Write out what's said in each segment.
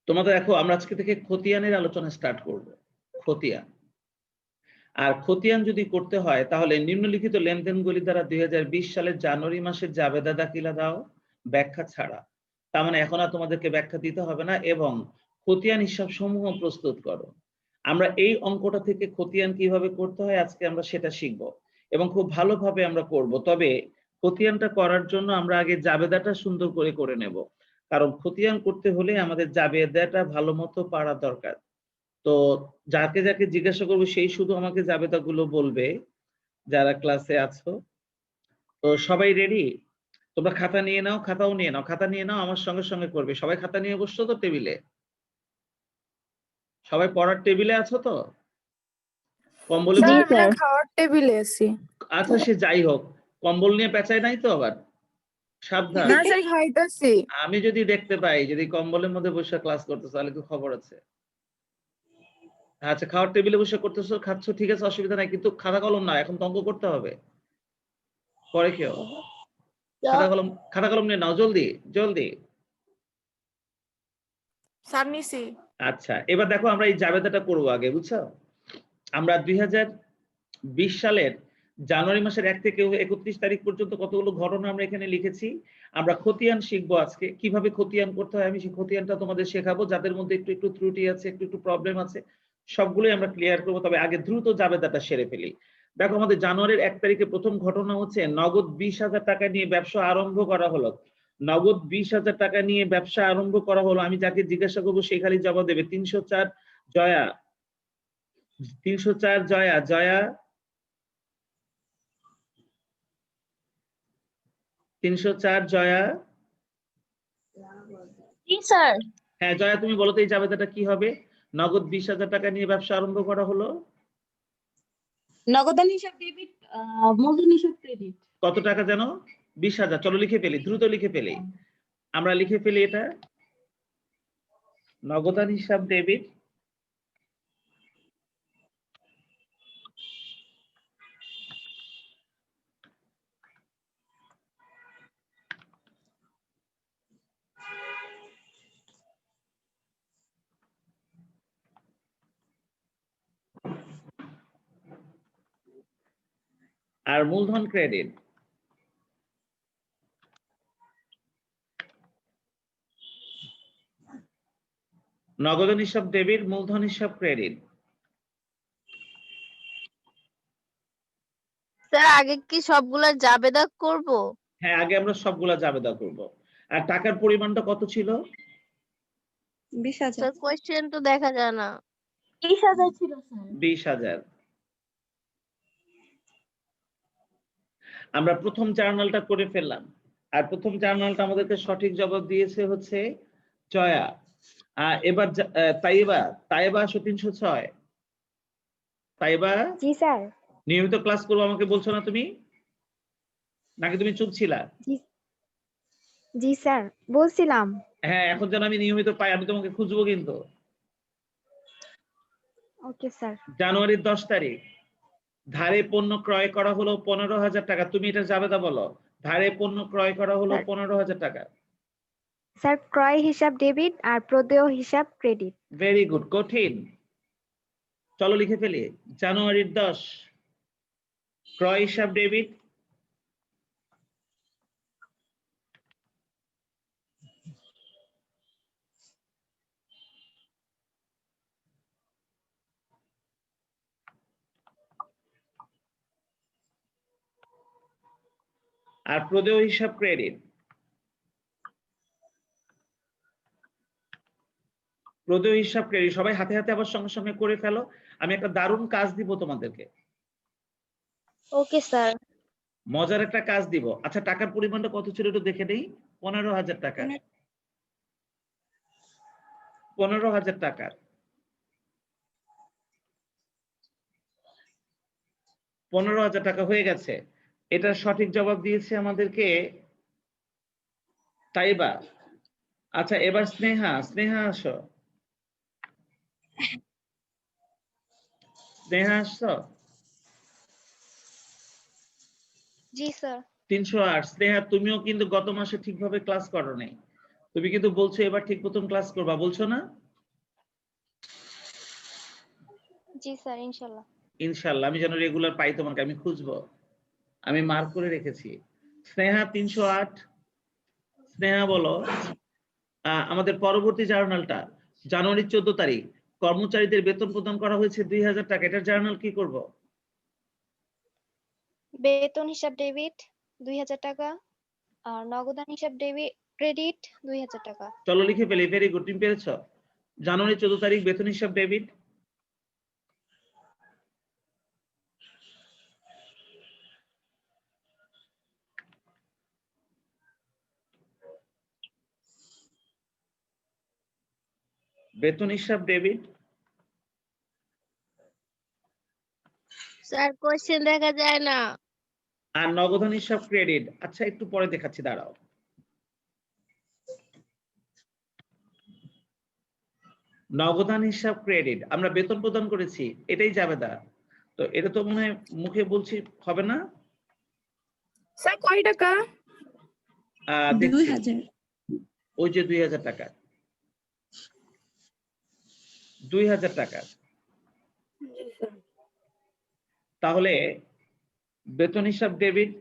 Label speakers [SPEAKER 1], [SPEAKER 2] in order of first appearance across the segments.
[SPEAKER 1] তোমাদের দেখো আমরা আজকে থেকে খতিয়ানের আলোচনা স্টার্ট করব। খতিয়ান, আর খতিয়ান যদি করতে হয় তাহলে নিম্নলিখিত লেনদেনগুলি দ্বারা 2020 সালের জানুয়ারি মাসের জাবেদা দাখিলা দাও ব্যাখ্যা ছাড়া। তার মানে এখন আর তোমাদেরকে ব্যাখ্যা দিতে হবে না, এবং খতিয়ান হিসাব সমূহ প্রস্তুত করো। আমরা এই অঙ্কটা থেকে খতিয়ান কিভাবে করতে হয় আজকে আমরা সেটা শিখব এবং খুব ভালোভাবে আমরা করব। তবে খতিয়ানটা করার জন্য আমরা আগে জাবেদাটা সুন্দর করে করে নেব, কারণ খতিয়ান করতে হলে আমাদের জাবেদাটা ভালো মতো পারা দরকার। তো যাকে যাকে জিজ্ঞাসা করবো সেই শুধু আমাকে জাবেদাগুলো বলবে যারা ক্লাসে আছো। তো সবাই রেডি? তোমরা খাতা নিয়ে নাও, খাতাও নিয়ে নাও, খাতা নিয়ে নাও, আমার সঙ্গে সঙ্গে করবে। সবাই খাতা নিয়ে বসছো তো টেবিলে? সবাই পড়ার টেবিলে আছো তো? কম্বলে
[SPEAKER 2] খাওয়ার টেবিলে আছি।
[SPEAKER 1] আচ্ছা সে যাই হোক, কম্বল নিয়ে পেঁচাই নাই তো আবার? সাবধান।
[SPEAKER 2] না স্যার খাইতাছি।
[SPEAKER 1] আমি যদি দেখতে পাই যদি কম্বলের মধ্যে বসে ক্লাস করতেছো তাহলে কি খবর আছে? আচ্ছা খাওয়ার টেবিলে বসে করতেছো, খাচ্ছ, ঠিক আছে, অসুবিধা নাই, কিন্তু খাতা কলম না, এখন তো অঙ্ক করতে হবে। পরে কেউ খাতা কলম নিয়ে নাও, জলদি জলদি।
[SPEAKER 2] স্যার নিছি।
[SPEAKER 1] আচ্ছা এবার দেখো আমরা এই জাবেদাটা করবো আগে, বুঝছো? আমরা 2020 সালের জানুয়ারি মাসের 1 থেকে 31 তারিখ পর্যন্ত কতগুলো ঘটনা আমরা এখানে লিখেছি। আমরা খতিয়ান শিখবো আজকে, কিভাবে খতিয়ান করতে হয় আমি সেই খতিয়ানটা তোমাদের শেখাবো। যাদের মধ্যে একটু একটু ত্রুটি আছে, একটু একটু প্রবলেম আছে, সবগুলোই আমরা ক্লিয়ার করবো। তবে আগে দ্রুত জাবেদাটা সেরে ফেলি। দেখো আমাদের জানুয়ারির 1 তারিখে প্রথম ঘটনা হচ্ছে নগদ 20,000 টাকা নিয়ে ব্যবসা আরম্ভ করা হলো। নগদ 20,000 টাকা নিয়ে ব্যবসা আরম্ভ করা হলো। আমি যাকে জিজ্ঞাসা করবো সেই খালি জবাব দেবে। 304 জয়া, 304 জয়া, জয়া 304 জয়া।
[SPEAKER 3] স্যার
[SPEAKER 1] হ্যাঁ জয়া তুমি বলো তো এই জাবেদাটা কি হবে? নগদ 20,000 টাকা নিয়ে ব্যবসা আরম্ভ করা হলো।
[SPEAKER 3] নগদান হিসাব ডেবিট, মূলধন হিসাব ক্রেডিট।
[SPEAKER 1] কত টাকা যেন? 20,000। চলো লিখে ফেলি, দ্রুত লিখে ফেলি, আমরা লিখে ফেলি এটা। নগদান হিসাব ডেবিট, আর মূলধন ক্রেডিট। নগদান হিসাব ডেবিট, মূলধন হিসাব ক্রেডিট।
[SPEAKER 4] স্যার আগে কি সবগুলা জাবেদা করব?
[SPEAKER 1] হ্যাঁ আগে আমরা সবগুলা জাবেদা করব। আর টাকার পরিমাণটা কত ছিল?
[SPEAKER 3] 20,000।
[SPEAKER 4] স্যার কোশ্চেন তো দেখা যায় না।
[SPEAKER 3] 20,000 ছিল স্যার।
[SPEAKER 1] 20,000। আমরা প্রথম জার্নালটা করে ফেললাম, আর প্রথম জার্নালটা আমাদেরকে সঠিক জবাব দিয়েছে হচ্ছে জয়া। এবার তাইবা, তাইবা 306। তাইবা
[SPEAKER 5] জি স্যার।
[SPEAKER 1] নিয়মিত ক্লাস করবো আমাকে বলছো না তুমি, নাকি তুমি চুপ ছিলা?
[SPEAKER 5] জি স্যার বলছিলাম।
[SPEAKER 1] হ্যাঁ এখন যেন আমি নিয়মিত পাই, আমি তোমাকে খুঁজবো কিন্তু।
[SPEAKER 5] Okay sir.
[SPEAKER 1] জানুয়ারির 10 তারিখ ধারে পণ্য ক্রয় করা হলো 15,000 টাকা। তুমি এটা জাবেদা বলো। ধারে পণ্য ক্রয় করা হলো 15,000 টাকা।
[SPEAKER 5] স্যার ক্রয় হিসাব ডেবিট আর প্রদেয় হিসাব ক্রেডিট।
[SPEAKER 1] Very good. কঠিন? চলো লিখে ফেলি। জানুয়ারির 10 ক্রয় হিসাব ডেবিট, আর প্রদেয় হিসাব ক্রেডিট। প্রদেয় হিসাব ক্রেডিট সবাই হাতে হাতে আবার সঙ্গে সঙ্গে করে ফেলো। আমি একটা দারুণ কাজ দিব তোমাদেরকে।
[SPEAKER 4] Okay sir.
[SPEAKER 1] মজার একটা কাজ দিব। আচ্ছা টাকার পরিমাণটা কত ছিল একটু দেখে নেই। 15,000 টাকা। 15,000 টাকা। 15,000 টাকা হয়ে গেছে। এটার সঠিক জবাব দিয়েছে আমাদেরকে তাইবা। আচ্ছা এবার স্নেহা, স্নেহা আসো। স্নেহা আসছো?
[SPEAKER 4] জি স্যার।
[SPEAKER 1] 308। স্নেহা তুমিও কিন্তু গত মাসে ঠিকভাবে ক্লাস করো নাই। তুমি কিন্তু বলছো এবার ঠিক মতন ক্লাস করবা, বলছো না?
[SPEAKER 4] জি স্যার ইনশাল্লাহ।
[SPEAKER 1] ইনশাল্লাহ। আমি যেন রেগুলার পাই তোমাকে, আমি খুঁজবো, আমি মার্ক করে রেখেছি। স্নেহা 308। স্নেহা বলো, আমাদের পরবর্তী জার্নালটা জানুয়ারি 14 তারিখ কর্মচারীদের বেতন প্রদান করা হয়েছে 2000 টাকা। এটার জার্নাল কি করব?
[SPEAKER 4] বেতন হিসাব ডেবিট 2000 টাকা আর নগদান হিসাব ডেবিট ক্রেডিট 2000 টাকা।
[SPEAKER 1] চলো লিখে ফেলি। ভেরি গুড, তুমি পেরেছো। জানুয়ারি 14 তারিখ বেতন হিসাব ডেবিট, বেতন হিসাব ডেবিট,
[SPEAKER 4] স্যার কোশ্চেন দেখা যায় না।
[SPEAKER 1] আর নগদান হিসাব ক্রেডিট। আচ্ছা একটু পরে দেখাচ্ছি, দাঁড়াও। নগদান হিসাব ক্রেডিট আমরা বেতন প্রদান করেছি, এটাই জাবেদা। তো এটা তো মনে হয় মুখে বলছি হবে না।
[SPEAKER 2] স্যার কয় টাকা?
[SPEAKER 1] দেখছি, ওই যে 2000 টাকা, 2000 টাকা।
[SPEAKER 2] জি স্যার।
[SPEAKER 1] তাহলে বেতন হিসাব ডেবিট,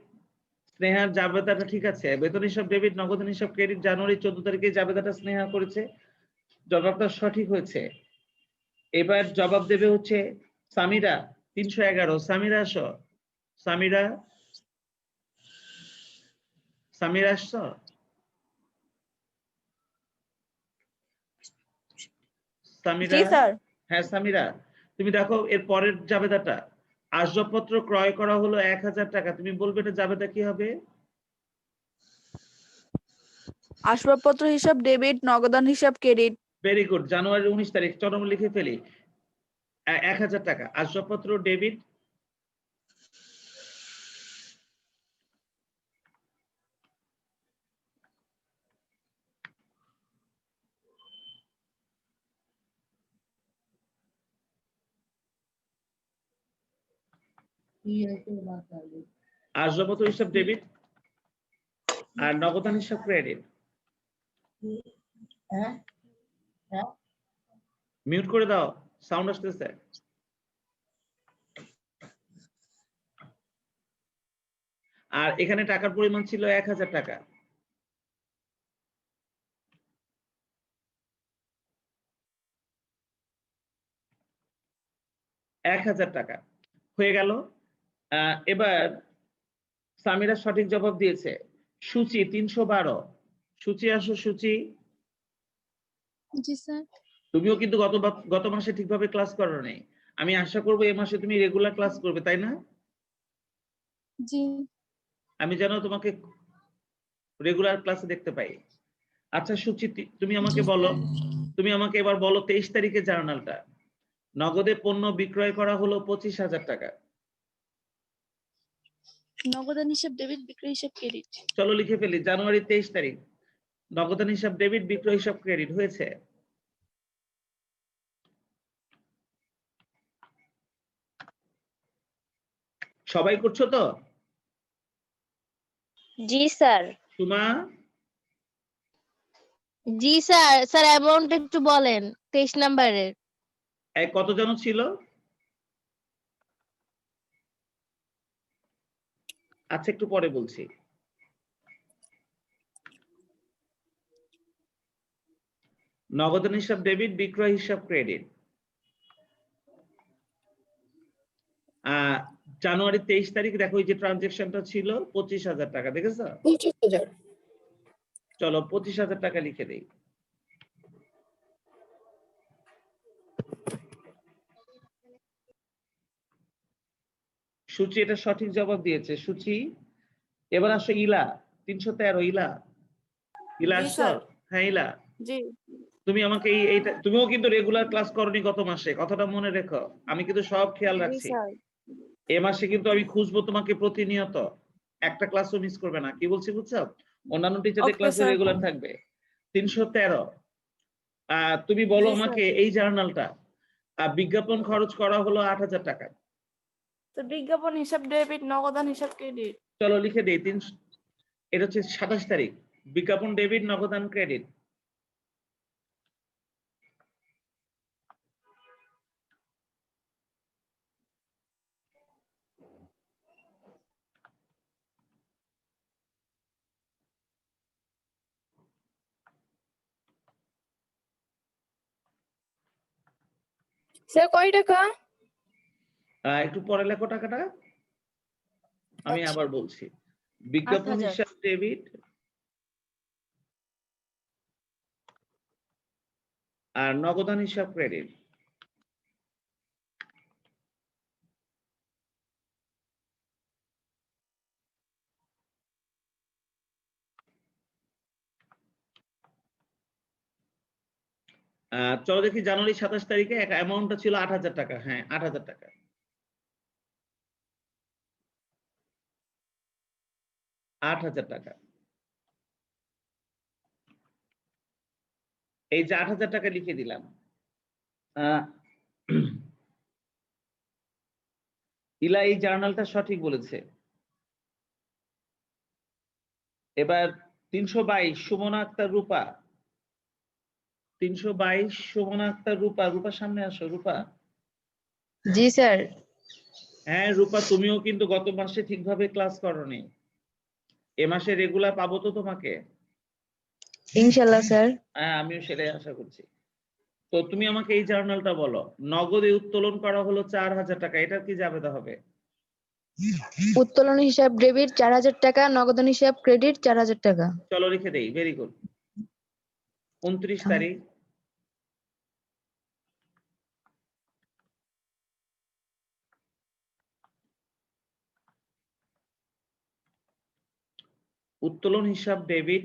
[SPEAKER 1] স্নেহার জাবেদাটা ঠিক আছে। বেতন হিসাব ডেবিট, নগদান হিসাব ক্রেডিট জানুয়ারি 14 তারিখে জাবেদাটা স্নেহা করেছে, জবাবটা সঠিক হয়েছে। এবার জবাব দেবে হচ্ছে সামিরা 311। সামিরা আসো, সামিরা, সামিরা আসছো? সামিরা,
[SPEAKER 2] জি স্যার।
[SPEAKER 1] হ্যাঁ সামিরা, তুমি দেখো এর পরের জাবেদাটা আসবাবপত্র ক্রয় করা হলো 1000 টাকা। তুমি বলবে এটা জাবেদা কি হবে?
[SPEAKER 2] আসবাবপত্র হিসাব ডেবিট, নগদান হিসাব ক্রেডিট।
[SPEAKER 1] Very good. জানুয়ারি 19 তারিখ, চলো আমরা লিখে ফেলি। 1000 টাকা আসবাবপত্র ডেবিট, আসবাবপত্র হিসাব ডেবিট আর নগদান হিসাব ক্রেডিট। মিউট করে দাও, সাউন্ড আসতেছে। আর এখানে টাকার পরিমাণ ছিল 1000 টাকা। টাকা হয়ে গেল। এবার সামিরা সঠিক জবাব দিয়েছে। সূচি 312। সূচি আসো, সূচি।
[SPEAKER 3] জি স্যার।
[SPEAKER 1] তুমিও কিন্তু গত মাসে ঠিকভাবে ক্লাস করো নাই। আমি আশা করবো এই মাসে তুমি রেগুলার ক্লাস করবে, তাই না?
[SPEAKER 3] জি।
[SPEAKER 1] আমি যেন তোমাকে রেগুলার ক্লাসে দেখতে পাই। আচ্ছা সূচি, তুমি আমাকে বলো, তুমি আমাকে এবার বলো 23 তারিখে জার্নালটা নগদে পণ্য বিক্রয় করা হলো 25,000 টাকা।
[SPEAKER 3] নগদান হিসাব ডেবিট, বিক্রয় হিসাব ক্রেডিট।
[SPEAKER 1] চলো লিখে ফেলি। জানুয়ারি 23 তারিখ নগদান হিসাব ডেবিট, বিক্রয় হিসাব ক্রেডিট হয়েছে। সবাই করছো তো?
[SPEAKER 4] জি স্যার।
[SPEAKER 1] সুমা,
[SPEAKER 4] জি স্যার। স্যার অ্যামাউন্ট একটু বলেন 23 নাম্বারের।
[SPEAKER 1] কত জন ছিল? আচ্ছা একটু পরে বলছি। নগদান হিসাব ডেবিট, বিক্রয় হিসাব ক্রেডিট। জানুয়ারি 23 তারিখ দেখো এই যে ট্রানজেকশনটা ছিল 25,000 টাকা, দেখেছো?
[SPEAKER 2] 25,000।
[SPEAKER 1] চলো 25,000 টাকা লিখে দেই। সূচি এটা সঠিক জবাব দিয়েছে। সূচি এবার আসো ইলা 313। ইলা, ইলা
[SPEAKER 2] জি
[SPEAKER 1] আসছো?
[SPEAKER 2] স্যার।
[SPEAKER 1] হ্যাঁ ইলা,
[SPEAKER 2] জি।
[SPEAKER 1] তুমি আমাকে এইটা, তুমিও কিন্তু রেগুলার ক্লাস করনি গত মাসে, কথাটা মনে রেখো। আমি কিন্তু সব খেয়াল
[SPEAKER 2] জি
[SPEAKER 1] রাখছি।
[SPEAKER 2] স্যার।
[SPEAKER 1] এ মাসে কিন্তু আমি খুঁজবো তোমাকে প্রতিনিয়ত, একটা ক্লাসও মিস করবে না। কি বলছি বুঝছো? অন্যান্য টিচারদের
[SPEAKER 2] ওকে
[SPEAKER 1] ক্লাসে
[SPEAKER 2] স্যার।
[SPEAKER 1] রেগুলার থাকবে। 313। তুমি বলো
[SPEAKER 2] জি
[SPEAKER 1] আমাকে
[SPEAKER 2] স্যার।
[SPEAKER 1] এই জার্নালটা বিজ্ঞাপন খরচ করা হলো 8,000 টাকা।
[SPEAKER 2] তো বিজ্ঞাপন হিসাব ডেবিট, নগদান হিসাব ক্রেডিট।
[SPEAKER 1] চলো লিখে দেই। এটা হচ্ছে 27 তারিখ বিজ্ঞাপন ডেবিট, নগদান ক্রেডিট।
[SPEAKER 2] স্যার কয় টাকা?
[SPEAKER 1] একটু পরে লেখো টাকাটা, আমি
[SPEAKER 2] আচ্ছা।
[SPEAKER 1] আবার বলছি। বিজ্ঞাপন
[SPEAKER 2] 8,000
[SPEAKER 1] হিসাব ডেবিট আর নগদান হিসাব ক্রেডিট। চলো দেখি, জানুয়ারি 27 তারিখে অ্যামাউন্টটা ছিল 8,000 টাকা। হ্যাঁ, 8,000 টাকা। 8,000 টাকা। এই যে 8,000 টাকা লিখে দিলাম। ইলা এই জার্নালটা সঠিক বলেছে। এবার 322 সুমনা আক্তার রূপা। 322 সুমনা আক্তার রূপা। রূপা সামনে আসো, রূপা।
[SPEAKER 2] জি স্যার।
[SPEAKER 1] হ্যাঁ রূপা, তুমিও কিন্তু গত মাসে ঠিকভাবে ক্লাস করোনি। এ মাসে রেগুলার পাবো তো তোমাকে?
[SPEAKER 2] ইনশাআল্লাহ স্যার।
[SPEAKER 1] হ্যাঁ, আমিও সেটাই আশা করছি। তো তুমি আমাকে এই জার্নালটা বলো। নগদে উত্তোলন করা হলো 4,000 টাকা, এটার কি জাবেদা হবে?
[SPEAKER 2] উত্তোলন হিসাব ডেবিট 4,000 টাকা, নগদান হিসাব ক্রেডিট 4,000 টাকা।
[SPEAKER 1] চলো লিখে দেই। Very good. 29 তারিখ উত্তোলন হিসাব ডেবিট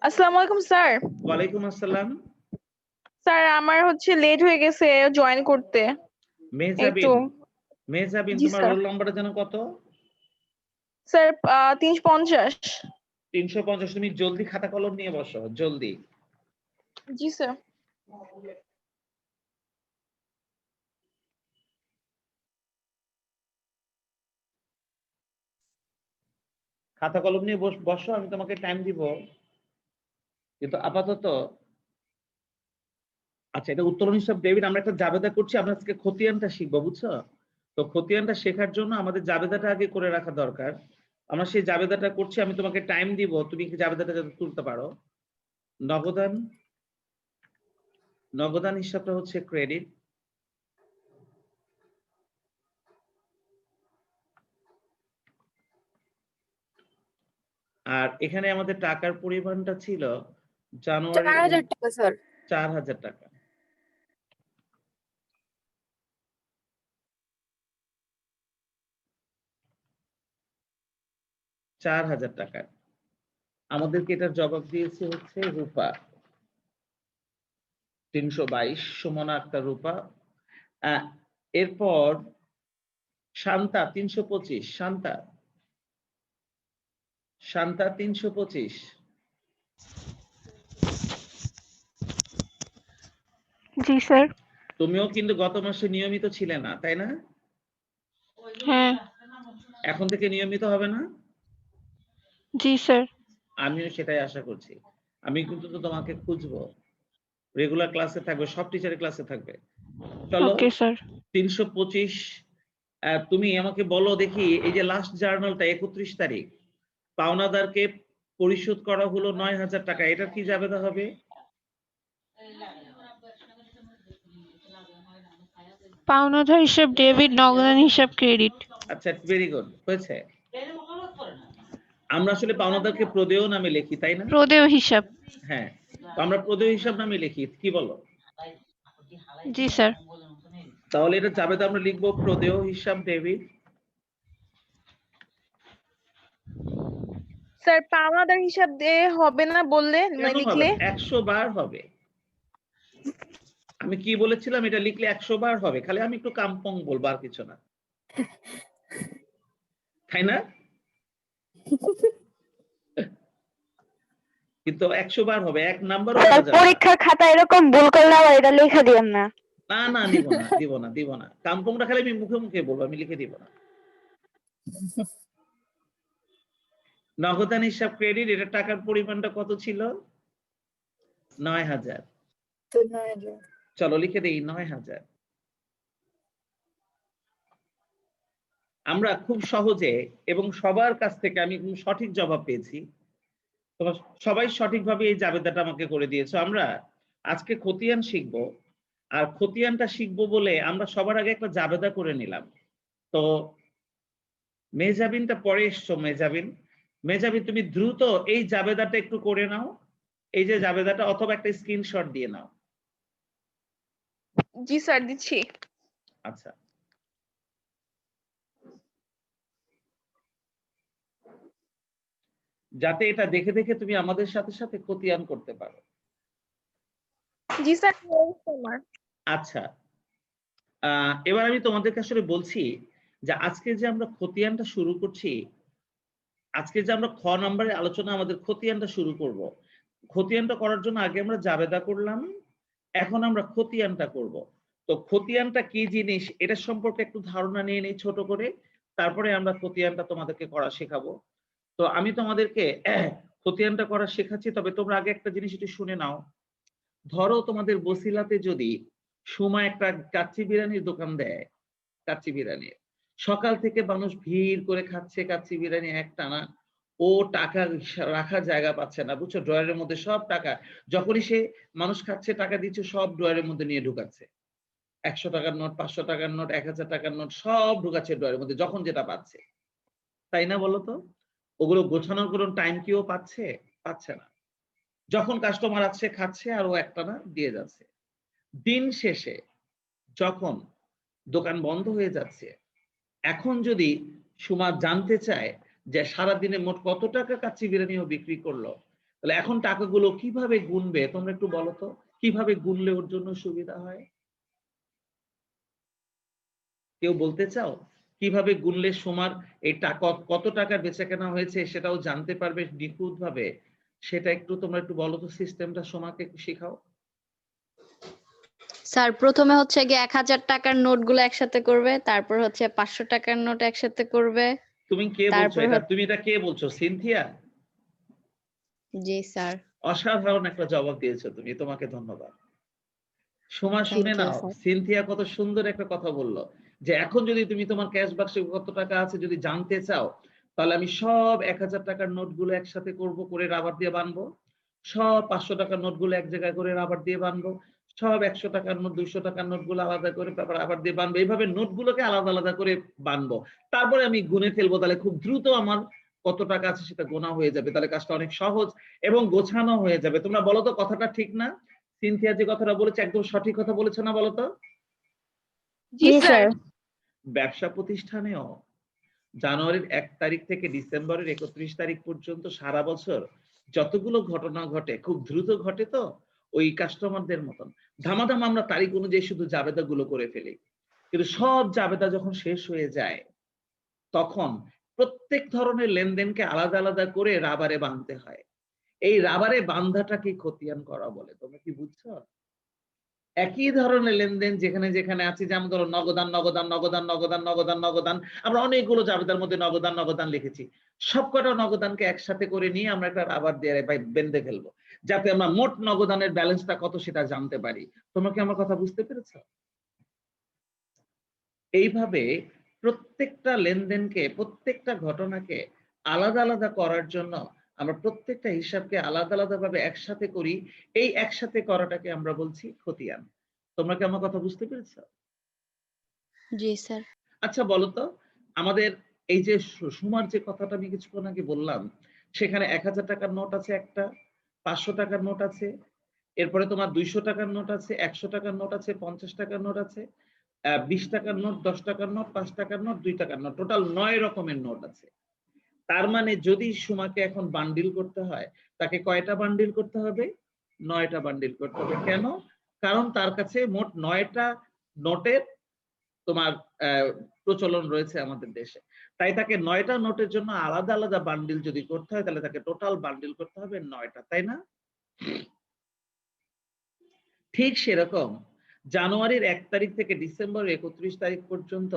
[SPEAKER 6] আসসালামু আলাইকুম স্যার।
[SPEAKER 1] ওয়ালাইকুম আসসালাম।
[SPEAKER 6] স্যার আমার হচ্ছে লেট হয়ে গেছে জয়েন করতে।
[SPEAKER 1] মেহজাবিন, মেহজাবিন
[SPEAKER 6] জি
[SPEAKER 1] তোমার
[SPEAKER 6] স্যার।
[SPEAKER 1] রোল নাম্বারটা যেন কত?
[SPEAKER 6] স্যার 350।
[SPEAKER 1] 350। তুমি জলদি খাতা কলম নিয়ে বসো, জলদি।
[SPEAKER 6] জি স্যার।
[SPEAKER 1] খাতা কলম নিয়ে বসো, আমি তোমাকে টাইম দিব। কিন্তু আপাতত আচ্ছা, এটা উত্তোলন হিসাব ডেবিট। আমরা একটা জাবেদা করছি, আমরা আজকে খতিয়ানটা শিখবো, বুঝছো? তো খতিয়ানটা শেখার জন্য আমাদের জাবেদাটা আগে করে রাখা দরকার। আমরা সেই জাবেদাটা করছি, আমি তোমাকে টাইম দিব, তুমি কি জাবেদাটা যাতে তুলতে পারো। নগদান, নগদান হিসাবটা হচ্ছে ক্রেডিট। আর এখানে আমাদের টাকার পরিমাণটা ছিল জানুয়ারি
[SPEAKER 2] 4,000 টাকা স্যার।
[SPEAKER 1] 4,000 টাকা। টাকা। আমাদেরকে এটার জবাব দিয়েছে হচ্ছে রূপা। 322 সুমনা আক্তার রূপা। এরপর শান্তা 325। শান্তা, শান্তা 325।
[SPEAKER 5] জি স্যার।
[SPEAKER 1] তুমিও কিন্তু গত মাসে নিয়মিত ছিলে না, তাই না?
[SPEAKER 5] হ্যাঁ।
[SPEAKER 1] এখন থেকে নিয়মিত হবে না?
[SPEAKER 5] জি স্যার।
[SPEAKER 1] আমিও সেটাই আশা করছি। আমি কিন্তু তো তোমাকে খুঁজবো, রেগুলার ক্লাসে থাকবে, সব টিচারের ক্লাসে থাকবে। চলো
[SPEAKER 5] ওকে স্যার।
[SPEAKER 1] 325। তুমি আমাকে বলো দেখি, এই যে লাস্ট জার্নালটা 31 তারিখ, পাওনাদারকে পরিশোধ করা হলো 9,000 টাকা, এটার কি জাবেদা হবে?
[SPEAKER 5] পাওনাদার হিসাব ডেবিট, নগদান হিসাব ক্রেডিট।
[SPEAKER 1] আচ্ছা, ভেরি গুড, হয়েছে। আমরা আসলে পাওনাদারকে প্রদেয় নামে লিখি, তাই না?
[SPEAKER 5] প্রদেয় হিসাব।
[SPEAKER 1] হ্যাঁ, তো আমরা প্রদেয় হিসাব নামে লিখি, কি বলো?
[SPEAKER 5] জি স্যার।
[SPEAKER 1] তাহলে এটা জাবেদা আমরা লিখবো প্রদেয় হিসাব ডেবিট।
[SPEAKER 6] স্যার পাওনাদার হিসাব দিয়ে হবে না বললে,
[SPEAKER 1] কেন
[SPEAKER 6] লিখলে?
[SPEAKER 1] হবে? 100 বার হবে। আমি কি বলেছিলাম? এটা লিখলে 100 বার হবে, খালি আমি একটু কামপং বলবো, আর কিছু না, তাই না? কিন্তু 100 বার হবে, এক নাম্বারও করা যাবে না।
[SPEAKER 5] পরীক্ষার খাতা এরকম ভুল করলে আবার এটা লেখা দিবেন না।
[SPEAKER 1] না না, দিব না, দিব না, দিব না। কামপংটা খালি আমি মুখে মুখে বলবো, আমি লিখে দিব না। নগদান হিসাব ক্রেডিট, এটা টাকার পরিমাণটা কত ছিল? 9,000। চলো লিখে দেই 9,000। আমরা খুব সহজে এবং সবার কাছ থেকে আমি সঠিক জবাব পেয়েছি। তোমরা সবাই সঠিকভাবে এই জাবেদাটা আমাকে করে দিয়েছো। আমরা আজকে খতিয়ান শিখবো, আর খতিয়ানটা শিখবো বলে আমরা সবার আগে একটা জাবেদা করে নিলাম। তো মেজাবিনটা পরে এসছো। মেজাবিন তুমি দ্রুত এই জাবেদাটা একটু করে নাও, এই যে জাবেদাটা, অথবা একটা স্ক্রিনশট দিয়ে নাও।
[SPEAKER 6] জি স্যার দিচ্ছি।
[SPEAKER 1] আচ্ছা, যাতে এটা দেখে দেখে তুমি আমাদের সাথে সাথে খতিয়ান করতে পারো।
[SPEAKER 6] জি স্যার আমার
[SPEAKER 1] আচ্ছা, এবার আমি তোমাদেরকে আসলে বলছি যে আজকে যে আমরা খতিয়ানটা শুরু করছি, আজকে যে আমরা খ নম্বরের আলোচনা আমাদের খতিয়ানটা শুরু করব। খতিয়ানটা করার জন্য আগে আমরা জাবেদা করলাম, এখন আমরা খতিয়ানটা করব। তো খতিয়ানটা কি জিনিস এটা সম্পর্কে একটু ধারণা নিয়ে নেই ছোট করে, তারপরে আমরা খতিয়ানটা তোমাদেরকে করা শেখাবো। তো আমি তোমাদেরকে খতিয়ানটা করা শেখাচ্ছি, তবে তোমরা আগে একটা জিনিস একটু শুনে নাও। ধরো তোমাদের বসিলাতে যদি সুমা একটা কাচ্চি বিরিয়ানির দোকান দেয়, কাচ্চি বিরিয়ানির, সকাল থেকে মানুষ ভিড় করে খাচ্ছে কাচ্চি বিরিয়ানি একটানা, ও টাকা রাখার জায়গা পাচ্ছে না, বুঝছো? ড্রয়ারের মধ্যে সব টাকা, যখনই সে মানুষ খাচ্ছে টাকা দিচ্ছে, সব ড্রয়ারের মধ্যে নিয়ে ঢুকাচ্ছে। 100 টাকার নোট, 500 টাকার নোট, 1000 টাকার নোট সব ঢুকাচ্ছে ড্রয়ারের মধ্যে যখন যেটা পাচ্ছে, তাই না বলো তো? ওগুলো গোছানোর কোনো টাইম কি ও পাচ্ছে? পাচ্ছে না। যখন কাস্টমার আসছে খাচ্ছে আর ও একটানা দিয়ে যাচ্ছে। দিন শেষে যখন দোকান বন্ধ হয়ে যাচ্ছে, এখন যদি সুমা জানতে চায় যে সারাদিনে মোট কত টাকা কাচ্চি বিরিয়ানি ও বিক্রি করলো, তাহলে এখন টাকাগুলো কিভাবে গুনবে তোমরা একটু বলো তো, কিভাবে গুনলে ওর জন্য সুবিধা হয়? কেউ বলতে চাও কিভাবে গুনলে সুমার এই টাকা কত টাকার বেচাকেনা হয়েছে সেটাও জানতে পারবে নিখুঁত ভাবে? সেটা একটু তোমরা একটু বলো তো, সিস্টেমটা সুমাকে একটু শেখাও।
[SPEAKER 7] স্যার প্রথমে হচ্ছে গিয়ে 1000 টাকার নোটগুলো একসাথে করবে, তারপর হচ্ছে 500 টাকার নোট একসাথে করবে।
[SPEAKER 1] তুমি কে বলছো
[SPEAKER 7] তারপর
[SPEAKER 1] এটা? তুমি এটা কে বলছো? সিনথিয়া?
[SPEAKER 7] জি স্যার।
[SPEAKER 1] অসাধারণ একটা জবাব দিয়েছো তুমি, তোমাকে ধন্যবাদ। সুমা শুনে
[SPEAKER 7] Thank you,
[SPEAKER 1] নাও,
[SPEAKER 7] স্যার।
[SPEAKER 1] সিনথিয়া কত সুন্দর একটা কথা বললো, যে এখন যদি তুমি তোমার ক্যাশ বাক্সে কত টাকা আছে যদি জানতে চাও, তাহলে আমি সব 1000 টাকার নোটগুলো একসাথে করব, করে রাবার দিয়ে বানবো, সব 500 টাকার নোটগুলো এক জায়গায় করে রাবার দিয়ে বানবো, সব 100 টাকার নোট 200 টাকার নোটগুলো আলাদা করে রাবার দিয়ে বানবো, এইভাবে নোটগুলোকে আলাদা আলাদা করে বানবো। তারপরে আমি গুনে ফেলবো, তাহলে খুব দ্রুত আমার কত টাকা আছে সেটা গোনা হয়ে যাবে, তাহলে কাজটা অনেক সহজ এবং গোছানো হয়ে যাবে। তোমরা বলো তো কথাটা ঠিক না? সিনথিয়া যে কথাটা বলেছে একদম সঠিক কথা বলেছে না বলো তো?
[SPEAKER 6] জি স্যার।
[SPEAKER 1] ব্যবসা প্রতিষ্ঠানেও জানুয়ারির 1 তারিখ থেকে ডিসেম্বরের 31 তারিখ পর্যন্ত সারা বছর যতগুলো ঘটনা ঘটে খুব দ্রুত ঘটে, তো ওই কাস্টমারদের মতন ধামাধাম আমরা তারিখ অনুযায়ী শুধু জাবেদা গুলো করে ফেলি, কিন্তু সব জাবেদা যখন শেষ হয়ে যায় তখন প্রত্যেক ধরনের লেনদেনকে আলাদা আলাদা করে রাবারে বাঁধতে হয়। এই রাবারে বান্ধাটাকে খতিয়ান করা বলে। তোমরা কি বুঝছো? একই ধরনের লেনদেন যেখানে যেখানে আছে, যেমন ধরো নগদান নগদান নগদান নগদান নগদান নগদান, আমরা অনেকগুলো জাবেদার মধ্যে নগদান নগদান লিখেছি, সবকটা নগদানকে একসাথে করে নিয়ে আমরা একটা রাবার দিয়ে বেঁধে ফেলবো, যাতে আমরা মোট নগদানের ব্যালেন্সটা কত সেটা জানতে পারি। তোমরা কি আমার কথা বুঝতে পেরেছো? এইভাবে প্রত্যেকটা লেনদেনকে, প্রত্যেকটা ঘটনাকে আলাদা আলাদা করার জন্য আমরা প্রত্যেকটা হিসাবকে আলাদা আলাদা ভাবে একসাথে করি। এই একসাথে করাটাকে আমরা বলছি খতিয়ান। তোমরা কি আমার কথা বুঝতে পেরেছো?
[SPEAKER 7] জি স্যার।
[SPEAKER 1] আচ্ছা বলো তো, আমাদের এই যে সুমার যে কথাটা আমি কিছুক্ষণ আগে বললাম, সেখানে 1000 টাকার নোট আছে একটা, 500 টাকার নোট আছে, এরপরে তোমার 200 টাকার নোট আছে, 100 টাকার নোট আছে, 50 টাকার নোট আছে, 20 টাকার নোট, 10 টাকার নোট, 5 টাকার নোট, 2 টাকার নোট, টোটাল 9 রকমের নোট আছে। তার মানে যদি সুমাকে এখন বান্ডিল করতে হয়, তাকে কয়টা বান্ডিল করতে হবে? 9টা বান্ডিল করতে হবে। কেন? কারণ তার কাছে মোট 9টা নোটের তোমার প্রচলন রয়েছে আমাদের দেশে, তাই তাকে 9টা নোটের জন্য আলাদা আলাদা বান্ডিল যদি করতে হয়, তাহলে তাকে টোটাল বান্ডিল করতে হবে 9টা, তাই না? ঠিক সেরকম জানুয়ারির 1 তারিখ থেকে ডিসেম্বরের 31 তারিখ পর্যন্ত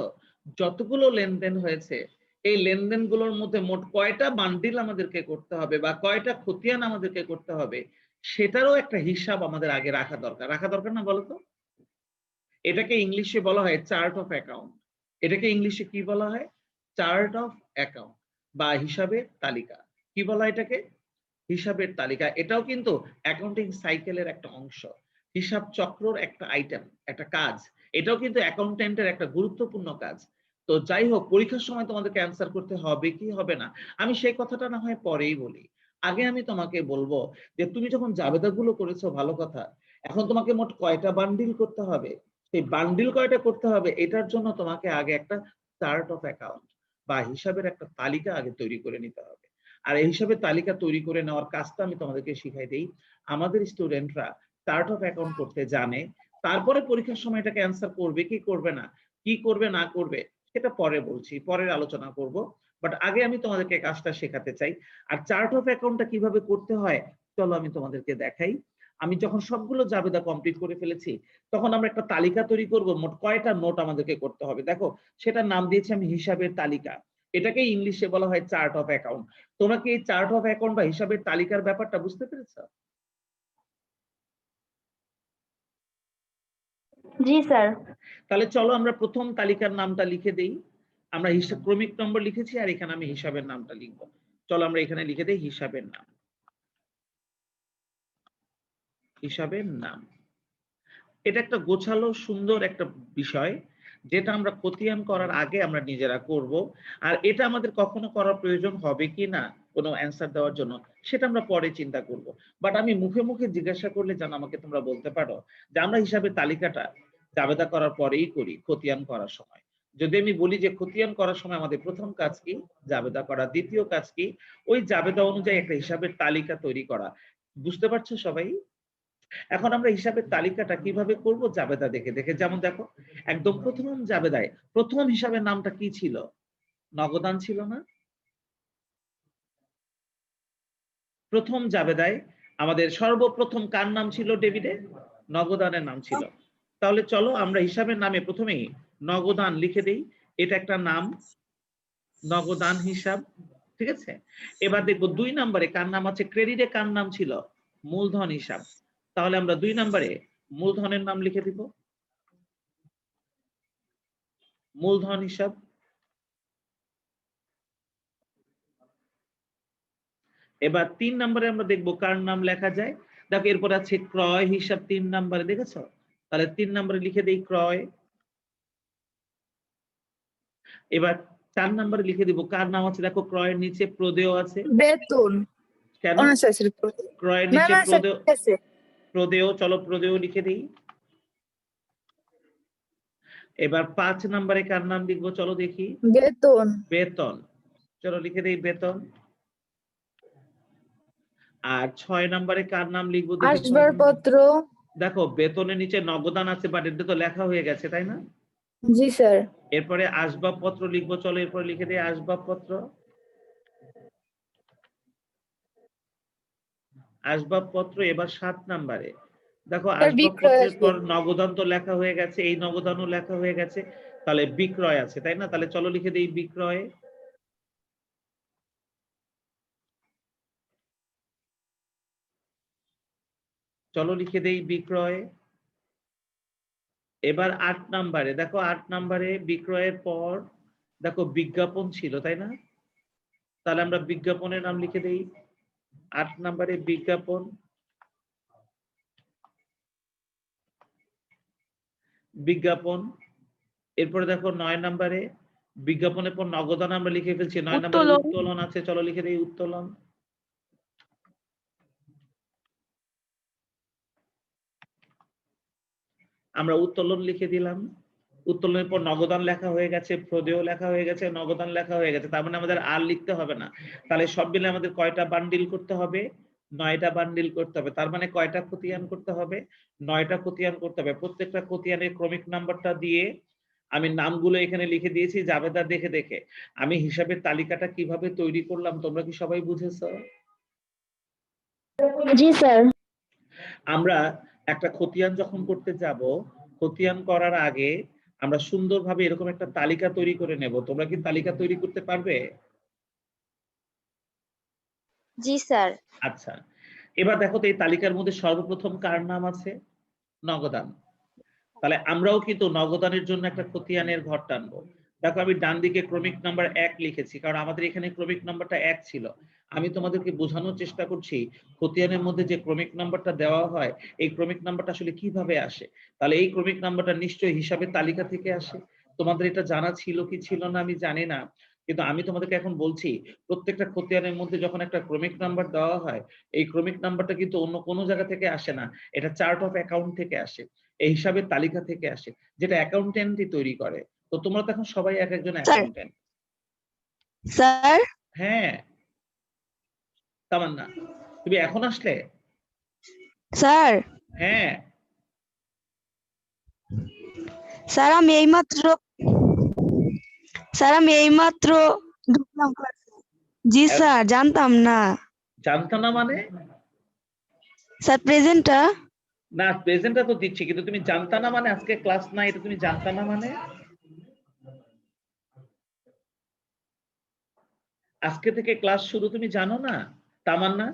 [SPEAKER 1] যতগুলো লেনদেন হয়েছে, এই লেনদেনগুলোর মধ্যে মোট কয়টা বান্ডিল আমাদেরকে করতে হবে বা কয়টা খতিয়ান আমাদেরকে করতে হবে, সেটারও একটা হিসাব আমাদের আগে রাখা দরকার। রাখা দরকার না বলো তো? এটাকে ইংলিশে বলা হয় চার্ট অফ অ্যাকাউন্ট। এটাকে ইংলিশে কি বলা হয়? চার্ট অফ অ্যাকাউন্ট বা হিসাবের তালিকা। কি বলা হয় এটাকে? হিসাবের তালিকা, এটাও কিন্তু অ্যাকাউন্টিং সাইকেলের একটা অংশ, হিসাব চক্রর একটা আইটেম, একটা কাজ। এটাও কিন্তু অ্যাকাউন্টেন্টের একটা গুরুত্বপূর্ণ কাজ। তো যাই হোক, পরীক্ষার সময় তোমাদেরকে অ্যান্সার করতে হবে কি হবে না, আমি সেই কথাটা না হয় পরেই বলি। আগে আমি তোমাকে বলবো যে তুমি যখন জাবেদাগুলো করেছো ভালো কথা, এখন তোমাকে মোট কয়টা বান্ডিল করতে হবে, সেই বান্ডিল কয়টা করতে হবে, এটার জন্য তোমাকে আগে একটা চার্ট অফ অ্যাকাউন্ট বা হিসাবের একটা তালিকা আগে তৈরি করে নিতে হবে। আর এই হিসাবে তালিকা তৈরি করে নেওয়ার কাজটা আমি তোমাদেরকে শিখাই দেই। আমাদের স্টুডেন্টরা চার্ট অফ অ্যাকাউন্ট করতে জানে, তারপরে পরীক্ষার সময় এটাকে অ্যান্সার করবে কি করবে না, কি করবে না করবে সেটা পরে বলছি, পরের আলোচনা করব। বাট আগে আমি তোমাদেরকে কাজটা শেখাতে চাই। আর চার্ট অফ অ্যাকাউন্টটা কিভাবে করতে হয় চলো আমি তোমাদেরকে দেখাই। আমি যখন সবগুলো জাবেদা কমপ্লিট করে ফেলেছি, তখন আমরা একটা তালিকা তৈরি করব, মোট কয়টা নোট আমাদেরকে করতে হবে। দেখো, সেটার নাম দিয়েছি আমি হিসাবের তালিকা। এটাকে ইংলিশে বলা হয় চার্ট অফ অ্যাকাউন্ট। তোমরা কি এই চার্ট অফ অ্যাকাউন্ট বা হিসাবের তালিকার ব্যাপারটা বুঝতে পেরেছো?
[SPEAKER 5] জি স্যার।
[SPEAKER 1] তাহলে চলো আমরা প্রথম তালিকার নামটা লিখে দেই। আমরা হিসাব ক্রমিক নম্বর লিখেছি, আর এখানে আমি হিসাবের নামটা লিখবো। চলো আমরা এখানে লিখে দেই হিসাবের নাম। হিসাবের নাম এটা একটা গোছালো সুন্দর একটা বিষয়, যেটা আমরা খতিয়ান করার আগে আমরা নিজেরা করব। আর এটা আমাদের কখনো করার প্রয়োজন হবে কি না কোনো অ্যান্সার দেওয়ার জন্য, সেটা আমরা পরে চিন্তা করব। বাট আমি মুখে মুখে জিজ্ঞাসা করলে যেন আমাকে তোমরা বলতে পারো যে আমরা হিসাবের তালিকাটা জাবেদা করার পরেই করি খতিয়ান করার সময়। যদি আমি বলি যে খতিয়ান করার সময় আমাদের প্রথম কাজ কি, জাবেদা করা, দ্বিতীয় কাজ কি, ওই জাবেদা অনুযায়ী একটা হিসাবের তালিকা তৈরি করা। বুঝতে পারছো সবাই? এখন আমরা হিসাবের তালিকাটা কিভাবে করব, জাবেদা দেখে দেখে। যেমন দেখো, একদম প্রথম জাবেদায় প্রথম হিসাবের নামটা কি ছিল? নগদান ছিল না? প্রথম জাবেদায় আমাদের সর্বপ্রথম কার নাম ছিল ডেবিটে? নগদানের নাম ছিল। তাহলে চলো আমরা হিসাবের নামে প্রথমেই নগদান লিখে দেই। এটা একটা নাম, নগদান হিসাব, ঠিক আছে। এবার দেখবো 2 নম্বরে কার নাম আছে, ক্রেডিটে কার নাম ছিল? মূলধন হিসাব। তাহলে আমরা 2 নম্বরে মূলধনের নাম লিখে দিব, মূলধন হিসাব। এবার 3 নম্বরে আমরা দেখবো কার নাম লেখা যায়। দেখো এরপর আছে ক্রয় হিসাব 3 নম্বরে, দেখেছো? তাহলে 3 নম্বরে লিখে দেই ক্রয়। এবার 4 নম্বরে লিখে দিব কার নাম আছে, দেখো ক্রয়ের নিচে প্রদেয় আছে।
[SPEAKER 2] বেতন।
[SPEAKER 1] কেন? ক্রয়ের নিচে প্রদেয়, চলো প্রদেয় লিখে দেই। এবার 5 নম্বরে কার নাম লিখবো, চলো দেখি।
[SPEAKER 2] বেতন।
[SPEAKER 1] বেতন, চলো লিখে দেই বেতন। আর 6 নম্বরে কার নাম লিখবো?
[SPEAKER 2] আসবাবপত্র।
[SPEAKER 1] দেখো বেতনের নিচে নগদান আছে, বাট এটা তো লেখা হয়ে গেছে, তাই না?
[SPEAKER 2] জি স্যার।
[SPEAKER 1] এরপরে আসবাবপত্র লিখবো, চলো এরপরে লিখে দেই আসবাবপত্র। আসবাবপত্র। এবার 7 নম্বরে দেখো আসবাবপত্রের পর নগদান তো লেখা হয়ে গেছে, এই নগদানও লেখা হয়ে গেছে, তাহলে বিক্রয় আছে, তাই না? তাহলে চলো লিখে দেই বিক্রয়। চলো লিখে দেই বিক্রয়। এবার 8 নম্বরে দেখো, 8 নম্বরে বিক্রয়ের পর দেখো বিজ্ঞাপন ছিল, তাই না? তাহলে আমরা বিজ্ঞাপনের নাম লিখে দেই 8 নম্বরে বিজ্ঞাপন। বিজ্ঞাপন। এরপরে দেখো 9 নম্বরে বিজ্ঞাপনের পর নগদান আমরা লিখে ফেলছি, 9 নম্বরে উত্তোলন আছে, চলো লিখে দেই উত্তোলন। আমরা উত্তোলন লিখে দিলাম। উত্তোলনের পর নগদান লেখা হয়ে গেছে, প্রদেয় লেখা হয়ে গেছে, নগদান লেখা হয়ে গেছে, তার মানে আমাদের আর লিখতে হবে না। তাহলে সব মিলে আমাদের কয়টা বান্ডিল করতে হবে? 9টা বান্ডিল করতে হবে। তার মানে কয়টা খতিয়ান করতে হবে? 9টা খতিয়ান করতে হবে। প্রত্যেকটা খতিয়ানের ক্রমিক নাম্বারটা দিয়ে আমি নামগুলো এখানে লিখে দিয়েছি জাবেদা দেখে দেখে। আমি হিসাবের তালিকাটা কিভাবে তৈরি করলাম তোমরা কি সবাই বুঝেছো?
[SPEAKER 5] জি স্যার।
[SPEAKER 1] আমরা একটা খতিয়ান যখন করতে যাব, খতিয়ান করার আগে আমরা সুন্দরভাবে এরকম একটা তালিকা তৈরি করে নেব। তোমরা কি তালিকা তৈরি করতে পারবে?
[SPEAKER 4] জি স্যার।
[SPEAKER 1] আচ্ছা, এবার দেখো তো এই তালিকার মধ্যে সর্বপ্রথম কার নাম আছে? নগদান। তাহলে আমরাও কিন্তু নগদানের জন্য একটা খতিয়ানের ঘর টানবো। দেখো আমি ডান দিকে ক্রমিক নাম্বার 1 লিখেছি, কারণ আমাদের এখানে ক্রমিক নাম্বারটা 1 ছিল। আমি তোমাদেরকে বোঝানোর চেষ্টা করছি খতিয়ানের মধ্যে যে ক্রমিক নাম্বারটা দেওয়া হয়, এই ক্রমিক নাম্বারটা আসলে কিভাবে আসে। তাহলে এই ক্রমিক নাম্বারটা নিশ্চয়ই হিসাবের তালিকা থেকে আসে। তোমাদের এটা জানা ছিল কি ছিল না আমি জানি না, কিন্তু আমি তোমাদেরকে এখন বলছি প্রত্যেকটা খতিয়ানের মধ্যে যখন একটা ক্রমিক নাম্বার দেওয়া হয়, এই ক্রমিক নাম্বারটা কিন্তু অন্য কোনো জায়গা থেকে আসে না, এটা চার্ট অফ অ্যাকাউন্ট থেকে আসে, এই হিসাবের তালিকা থেকে আসে, যেটা অ্যাকাউন্টেন্টই তৈরি করে। তো তোমরা তো এখন সবাই এক একজন অ্যাকাউন্টেন্ট।
[SPEAKER 2] স্যার
[SPEAKER 1] হ্যাঁ তামান্না, তুমি এখন আসলে?
[SPEAKER 2] স্যার
[SPEAKER 1] হ্যাঁ
[SPEAKER 2] স্যার আমি এইমাত্র ঢুকলাম ক্লাসে। জি স্যার জানতাম না।
[SPEAKER 1] জানতা না মানে?
[SPEAKER 2] স্যার প্রেজেন্টটা
[SPEAKER 1] না প্রেজেন্টটা তো দিচ্ছি, কিন্তু তুমি জানতা না মানে আজকে ক্লাস নাই, এটা তুমি জানতা না মানে? আজকে থেকে ক্লাস শুরু, তুমি জানো না তামান্না?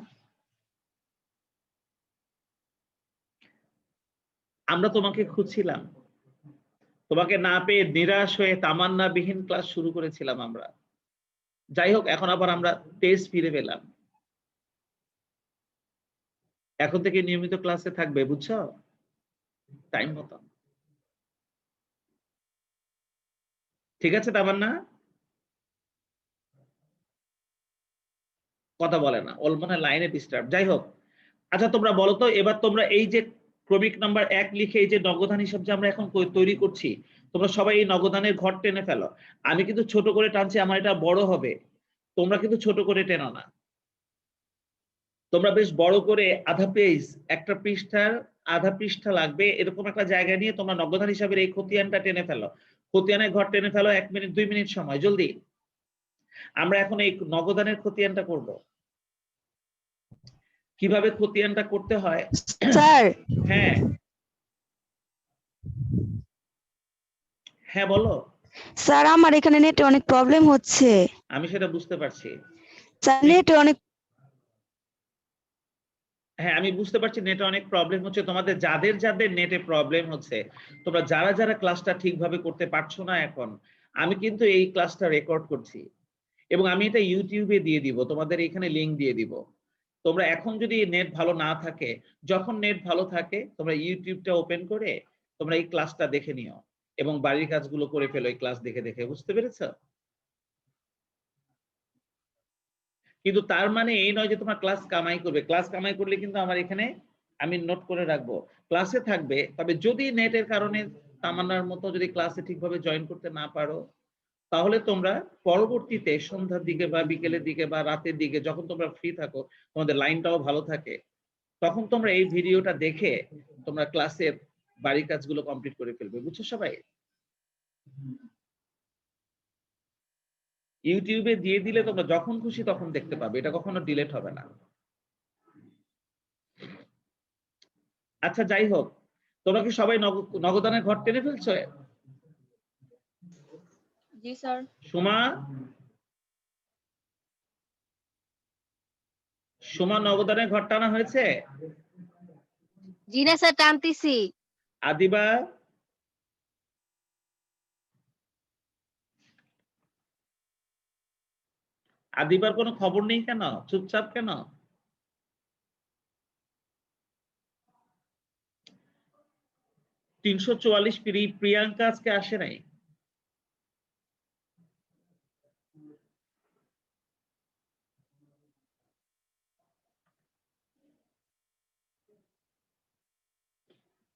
[SPEAKER 1] আমরা তোমাকে খুঁজছিলাম, তোমাকে না পেয়ে নিরাশ হয়ে তামান্না বিহীন ক্লাস শুরু করেছিলাম আমরা। যাই হোক, এখন আবার আমরা তেজ ফিরে পেলাম। এখন থেকে নিয়মিত ক্লাসে থাকবে, বুঝছো? টাইম মতো। ঠিক আছে তামান্না? কথা বলে না, ওর মনে হয় লাইনে ডিস্টার্ব। যাই হোক, আচ্ছা তোমরা বলো তো এবার, তোমরা এই যে ক্রমিক নাম্বার 1 লিখে এই যে নগদান হিসাব যে আমরা এখন তৈরি করছি, তোমরা সবাই এই নগদানের ঘর টেনে ফেলো। আমি কিন্তু ছোট করে টানছি, আমার এটা বড় হবে, তোমরা কিন্তু ছোট করে টেনো না। তোমরা বেশ বড় করে আধা পেজ, একটা পৃষ্ঠার আধা পৃষ্ঠা লাগবে এরকম একটা জায়গা নিয়ে তোমরা নগদান হিসাবের এই খতিয়ানটা টেনে ফেলো। খতিয়ানের ঘর টেনে ফেলো, 1 মিনিট 2 মিনিট সময়, জলদি। আমরা এখন এই নগদানের খতিয়ানটা করব। কিভাবে খতিয়ানটা করতে হয়?
[SPEAKER 2] স্যার
[SPEAKER 1] হ্যাঁ হ্যাঁ বলো।
[SPEAKER 2] স্যার আমার এখানে নেটে অনেক প্রবলেম হচ্ছে।
[SPEAKER 1] আমি সেটা বুঝতে পারছি।
[SPEAKER 2] স্যার নেটে অনেক
[SPEAKER 1] হ্যাঁ আমি বুঝতে পারছি নেটে অনেক প্রবলেম হচ্ছে। তোমাদের যাদের যাদের নেটে প্রবলেম হচ্ছে, তোমরা যারা যারা ক্লাসটা ঠিকভাবে করতে পারছো না এখন, আমি কিন্তু এই ক্লাসটা রেকর্ড করছি এবং আমি এটা ইউটিউবে দিয়ে দিব, তোমাদের এখানে লিংক দিয়ে দিব। তোমরা এখন যদি নেট ভালো না থাকে, যখন নেট ভালো থাকে তোমরা ইউটিউবটা ওপেন করে তোমরা এই ক্লাসটা দেখে নিও এবং বাড়ির কাজগুলো করে ফেলো এই ক্লাস দেখে দেখে। বুঝতে পেরেছো? কিন্তু তার মানে এই নয় যে তোমার ক্লাস কামাই করবে। ক্লাস কামাই করলে কিন্তু আমার এখানে আমি নোট করে রাখবো, ক্লাসে থাকবে। তবে যদি নেটের কারণে তামান্নার মতো যদি ক্লাসে ঠিকভাবে জয়েন করতে না পারো, তাহলে তোমরা পরবর্তীতে সন্ধ্যার দিকে বা বিকেলের দিকে বা রাতের দিকে যখন তোমরা ফ্রি থাকো, তোমাদের লাইনটাও ভালো থাকে, তখন তোমরা এই ভিডিওটা দেখে তোমরা ক্লাসের বাড়ির কাজগুলো কমপ্লিট করে ফেলবে। বুঝছো সবাই? ইউটিউবে দিয়ে দিলে তোমরা যখন খুশি তখন দেখতে পাবে, এটা কখনো ডিলিট হবে না। আচ্ছা যাই হোক, তোমরা কি সবাই নগদানের ঘর টেনে ফেলছো?
[SPEAKER 7] জি স্যার।
[SPEAKER 1] সুমা, সুমা নগদানের ঘর টানা হয়েছে?
[SPEAKER 7] জি না স্যার, টানতেছি।
[SPEAKER 1] আদিবা, আদিবার কোনো খবর নেই কেন? চুপচাপ কেন? $344 প্রিয়াঙ্কা আজকে আসে নাই।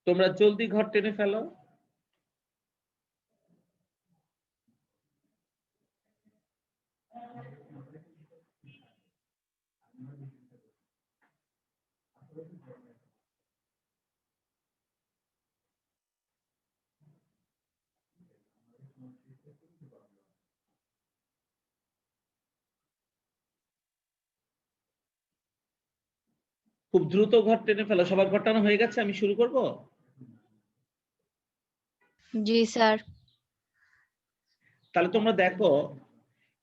[SPEAKER 1] তোমরা জলদি ঘর টেনে ফেলো। খুব দ্রুত ঘর টেনে ফেলো। সবার ঘর টানা হয়ে গেছে? আমি শুরু করব?
[SPEAKER 7] জি স্যার।
[SPEAKER 1] তাহলে তোমরা দেখো,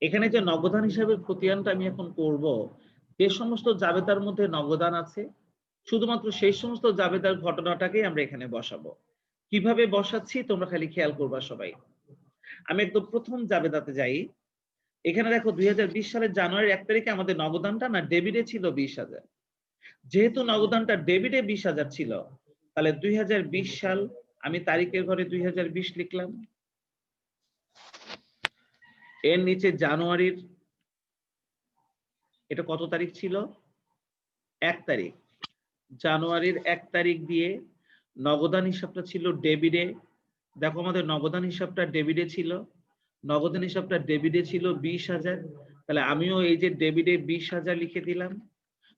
[SPEAKER 1] এখানে যে নগদান হিসাবে খতিয়ানটা আমি এখন করব, যে সমস্ত জাবেদার মধ্যে নগদান আছে, শুধুমাত্র সেই সমস্ত জাবেদার ঘটনাটাকেই আমরা এখানে বসাবো। কিভাবে বসাচ্ছি তোমরা খালি খেয়াল করবা সবাই। আমি একদম প্রথম জাবেদাতে যাই। এখানে দেখো 2020 সালের জানুয়ারির 1 তারিখে আমাদের নগদানটা না ডেবিটে ছিল 20,000। যেহেতু নগদানটা ডেবিটে 20,000 ছিল, তাহলে 2020 সাল আমি তারিখের ঘরে 2020 লিখলাম। এর নিচে জানুয়ারির, এটা কত তারিখ ছিল? 1 তারিখ। জানুয়ারির 1 তারিখ দিয়ে নগদান হিসাবটা ছিল ডেবিটে। দেখো আমাদের নগদান হিসাবটা ডেবিটে ছিল, নগদান হিসাবটা ডেবিটে ছিল 20,000। তাহলে আমিও এই যে ডেবিটে 20,000 লিখে দিলাম।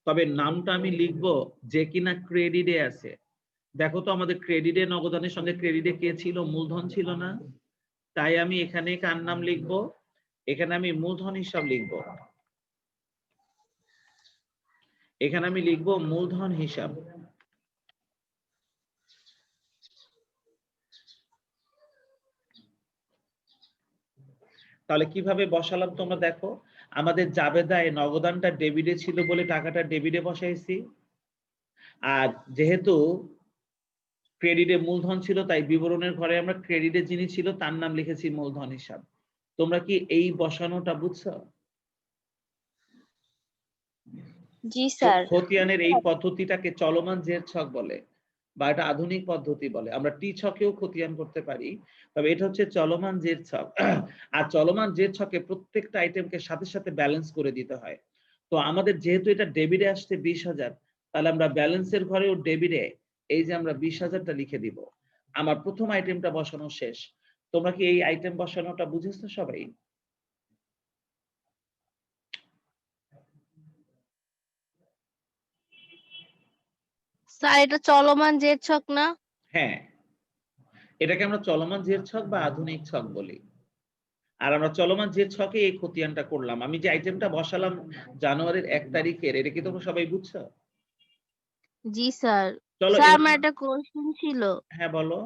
[SPEAKER 1] তবে নামটা আমি লিখবো যে কিনা ক্রেডিটে আছে। দেখো তো আমাদের ক্রেডিটে নগদানের সঙ্গে ক্রেডিটে কে ছিল? মূলধন ছিল না? তাই আমি এখানে কার নাম লিখবো? এখানে আমি মূলধন হিসাব লিখবো। এখানে আমি লিখবো মূলধন হিসাব। তাহলে কিভাবে বসালাম তোমরা দেখো, আমাদের জাবেদায় নগদানটা ডেবিটে ছিল বলে টাকাটা ডেবিটে বসাইছি, আর যেহেতু ক্রেডিটে মূলধন ছিল তাই বিবরণের ঘরে আমরা ক্রেডিটে যিনি ছিল তার নাম লিখেছি মূলধন হিসাব। তোমরা কি এই বসানোটা বুঝছো?
[SPEAKER 8] জি স্যার।
[SPEAKER 1] খতিয়ানের এই পদ্ধতিটাকে চলমান জের ছক বলে, বা এটা আধুনিক পদ্ধতি বলে। আমরা টি ছকেও খতিয়ান করতে পারি, তবে এটা হচ্ছে চলমান জের ছক। আর চলমান জের ছকে প্রত্যেকটা আইটেমকে সাথে সাথে ব্যালেন্স করে দিতে হয়। তো আমাদের যেহেতু এটা ডেবিটে আসছে 20,000, তাহলে আমরা ব্যালেন্সের ঘরেও ডেবিটে এই যে আমরা 20,000টা লিখে দিব। আমার প্রথম আইটেমটা বসানো শেষ। তোমরা কি এই আইটেম বসানোটা বুঝেছো সবাই?
[SPEAKER 7] স্যার এটা চলমান জের ছক না?
[SPEAKER 1] হ্যাঁ, এটাকে আমরা চলমান জের ছক বা আধুনিক ছক বলি। আর আমরা চলমান জের ছকে এই খতিয়ানটা করলাম। আমি যে আইটেমটা বসালাম জানুয়ারির 1 তারিখের, এটা কি তোমরা সবাই বুঝছো?
[SPEAKER 8] জি স্যার।
[SPEAKER 1] চলো
[SPEAKER 8] স্যার
[SPEAKER 1] এবার
[SPEAKER 8] আমার একটা কোশ্চেন ছিল।
[SPEAKER 1] হ্যাঁ বলো।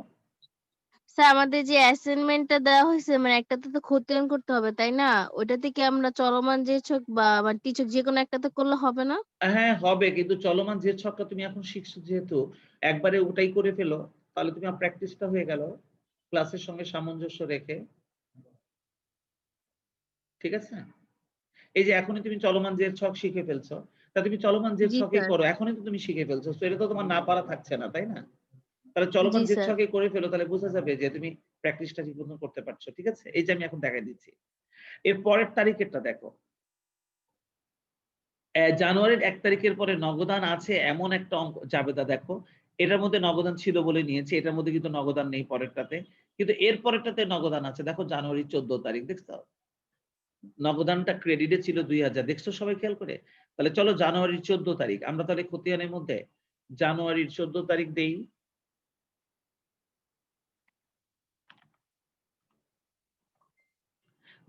[SPEAKER 8] স্যার আমাদের যে অ্যাসাইনমেন্টটা দেওয়া হয়েছে মানে একটাতে তো খতিয়ান করতে হবে তাই না? ওইটাতে কি আমরা চলমান যে ছক বা মানে টিচক যে কোনো একটাতে করলে হবে না?
[SPEAKER 1] হ্যাঁ হবে, কিন্তু চলমান জের ছকটা তুমি এখন শিখছো যেহেতু, একবারে ওটাই করে ফেলো, তাহলে তুমি প্র্যাকটিসটা হয়ে গেল ক্লাসের সঙ্গে সামঞ্জস্য রেখে। ঠিক আছে? এই যে এখনই তুমি চলমান জের ছক শিখে ফেলছো, তা তুমি চলমান জের
[SPEAKER 8] জি
[SPEAKER 1] ছকেই
[SPEAKER 8] স্যার।
[SPEAKER 1] করো। এখনই তো তুমি শিখে ফেলছো, তো এটা তো তোমার না পারা থাকছে না, তাই না? তাহলে
[SPEAKER 8] জি
[SPEAKER 1] চলমান জের
[SPEAKER 8] স্যার।
[SPEAKER 1] ছকে করে ফেলো, তাহলে বোঝা যাবে যে তুমি প্র্যাকটিসটা ঠিক মতো করতে পারছো। ঠিক আছে? এই যে আমি এখন দেখাই দিচ্ছি। এর পরের তারিখেরটা দেখো। জানুয়ারির 1 তারিখের পরে নগদান আছে এমন একটা অঙ্ক জাবেদা দেখো। এটার মধ্যে নগদান ছিল বলে নিয়েছি, এটার মধ্যে কিন্তু নগদান নেই পরেরটাতে। কিন্তু এর পরেরটাতে নগদান আছে। দেখো জানুয়ারির 14 তারিখ, দেখছো? নগদানটা ক্রেডিটে ছিল 2000, দেখছো সবাই খেয়াল করে? তাহলে চলো জানুয়ারির 14 তারিখ আমরা তাহলে খতিয়ানের মধ্যে জানুয়ারির 14 তারিখ দেই।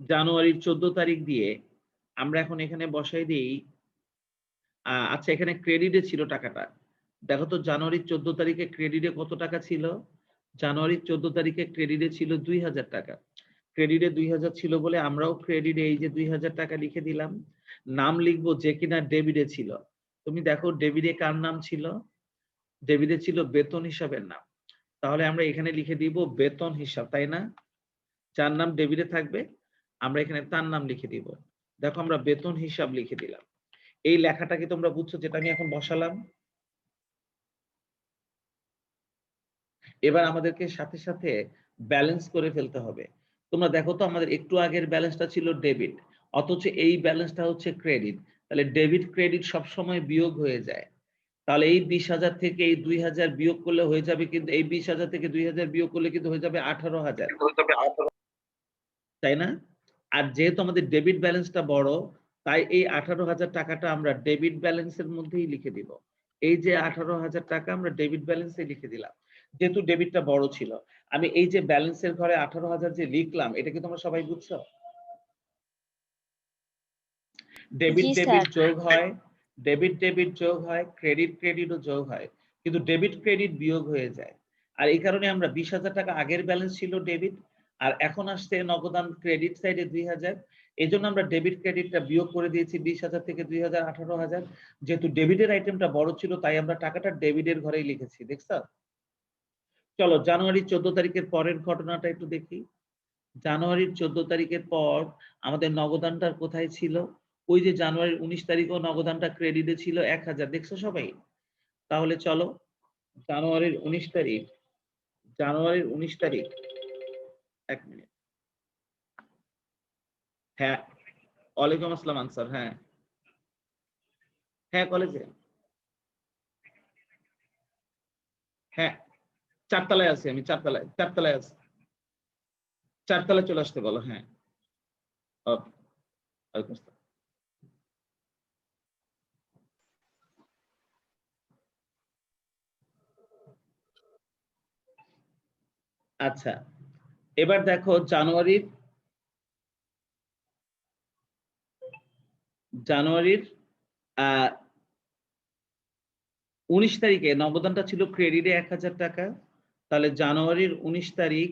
[SPEAKER 1] জানুয়ারির 14 তারিখ দিয়ে আমরা এখন এখানে বসাই দিই। আচ্ছা, এখানে ক্রেডিটে ছিল টাকাটা। দেখো তো জানুয়ারির 14 তারিখে ক্রেডিটে কত টাকা ছিল? জানুয়ারির 14 তারিখে ক্রেডিটে ছিল 2000 টাকা। ক্রেডিটে 2000 ছিল বলে আমরাও ক্রেডিটে এই যে 2000 টাকা লিখে দিলাম। নাম লিখবো যে কিনা ডেবিটে ছিল। তুমি দেখো ডেবিটে কার নাম ছিল? ডেবিটে ছিল বেতন হিসাবের নাম। তাহলে আমরা এখানে লিখে দিব বেতন হিসাব, তাই না? যার নাম ডেবিটে থাকবে আমরা এখানে তার নাম লিখে দিব। দেখো আমরা বেতন হিসাব লিখে দিলাম। এই লেখাটাকে তোমরা বুঝছো যেটা আমি এখন বসালাম? এবার আমাদেরকে সাথে সাথে ব্যালেন্স করে ফেলতে হবে। তোমরা দেখো তো আমাদের একটু আগের ব্যালেন্সটা ছিল ডেবিট, অথচ এই ব্যালেন্সটা হচ্ছে ক্রেডিট। তাহলে ডেবিট ক্রেডিট সবসময় বিয়োগ হয়ে যায়। তাহলে এই 20,000 থেকে এই 2,000 বিয়োগ করলে হয়ে যাবে, কিন্তু এই 20,000 থেকে 2,000 বিয়োগ করলে কিন্তু হয়ে যাবে 18,000, তাই না? আর যেহেতু আমাদের ডেবিট ব্যালেন্সটা বড়, তাই এই 18,000 টাকাটা আমরা ডেবিট ব্যালেন্সের মধ্যেই লিখে দিব। এই যে 18,000 টাকা আমরা ডেবিট ব্যালেন্সে লিখে দিলাম, যেহেতু ডেবিটটা বড় ছিল। আমি এই যে ব্যালেন্সের ঘরে 18,000 যে লিখলাম, এটা কি তোমরা সবাই বুঝছো? ডেবিট
[SPEAKER 8] জি
[SPEAKER 1] ডেবিট
[SPEAKER 8] স্যার।
[SPEAKER 1] যোগ হয়, ডেবিট ডেবিট যোগ হয়, ক্রেডিট ক্রেডিটও যোগ হয়, কিন্তু ডেবিট ক্রেডিট বিয়োগ হয়ে যায়। আর এই কারণে আমরা 20,000 টাকা আগের ব্যালেন্স ছিল ডেবিট, আর এখন আসছে নগদান ক্রেডিট সাইডে 2,000। এই জন্য আমরা ডেবিট ক্রেডিটটা বিয়োগ করে দিয়েছি 20,000 থেকে 2,000, 18,000। যেহেতু ডেবিটের আইটেমটা বড় ছিল তাই আমরা টাকাটা ডেবিটের ঘরেই লিখেছি, দেখছো? চলো জানুয়ারি 14 তারিখের পরের ঘটনাটা একটু দেখি। জানুয়ারির 14 তারিখের পর আমাদের নগদানটার কোথায় ছিল? ওই যে জানুয়ারির 19 তারিখও নগদানটা ক্রেডিটে ছিল 1000, দেখছো সবাই? তাহলে চলো জানুয়ারির 19 তারিখ, এক মিনিট। হ্যাঁ, ওয়ালাইকুম আসসালাম আনসার। হ্যাঁ হ্যাঁ, কলেজে। হ্যাঁ, চারতলায় আছি আমি, চারতলায় আছি। চারতলায় চলে আসতে বলো। হ্যাঁ, ওকে, ওয়ালাইকুম আসসালাম। আচ্ছা, এবার দেখো জানুয়ারির 19 তারিখে নগদানটা ছিল ক্রেডিটে 1000 টাকা। তাহলে জানুয়ারির 19 তারিখ,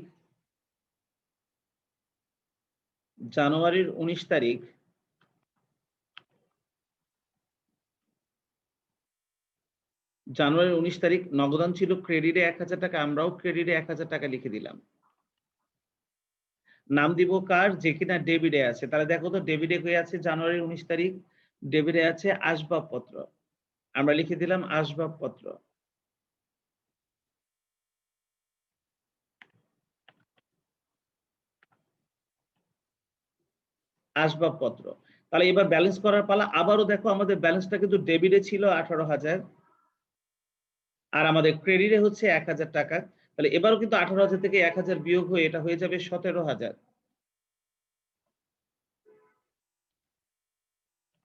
[SPEAKER 1] নগদান ছিল ক্রেডিটে 1000 টাকা, আমরাও ক্রেডিটে 1000 টাকা লিখে দিলাম। নাম দিব কার? যে কিনা ডেবিটে আছে। তাহলে দেখো তো ডেবিটে হয়ে আছে জানুয়ারির 19 তারিখ, ডেবিটে আছে আসবাবপত্র, আমরা লিখে দিলাম আসবাবপত্র। আসবাবপত্র। তাহলে এবার ব্যালেন্স করার পালা। আবারও দেখো আমাদের ব্যালেন্সটা কিন্তু ডেবিটে ছিল 18,000 আর আমাদের ক্রেডিটে হচ্ছে 1000 টাকা। তাহলে এবারও কিন্তু 18,000 থেকে 1000 বিয়োগ হয়ে এটা হয়ে যাবে 17,000।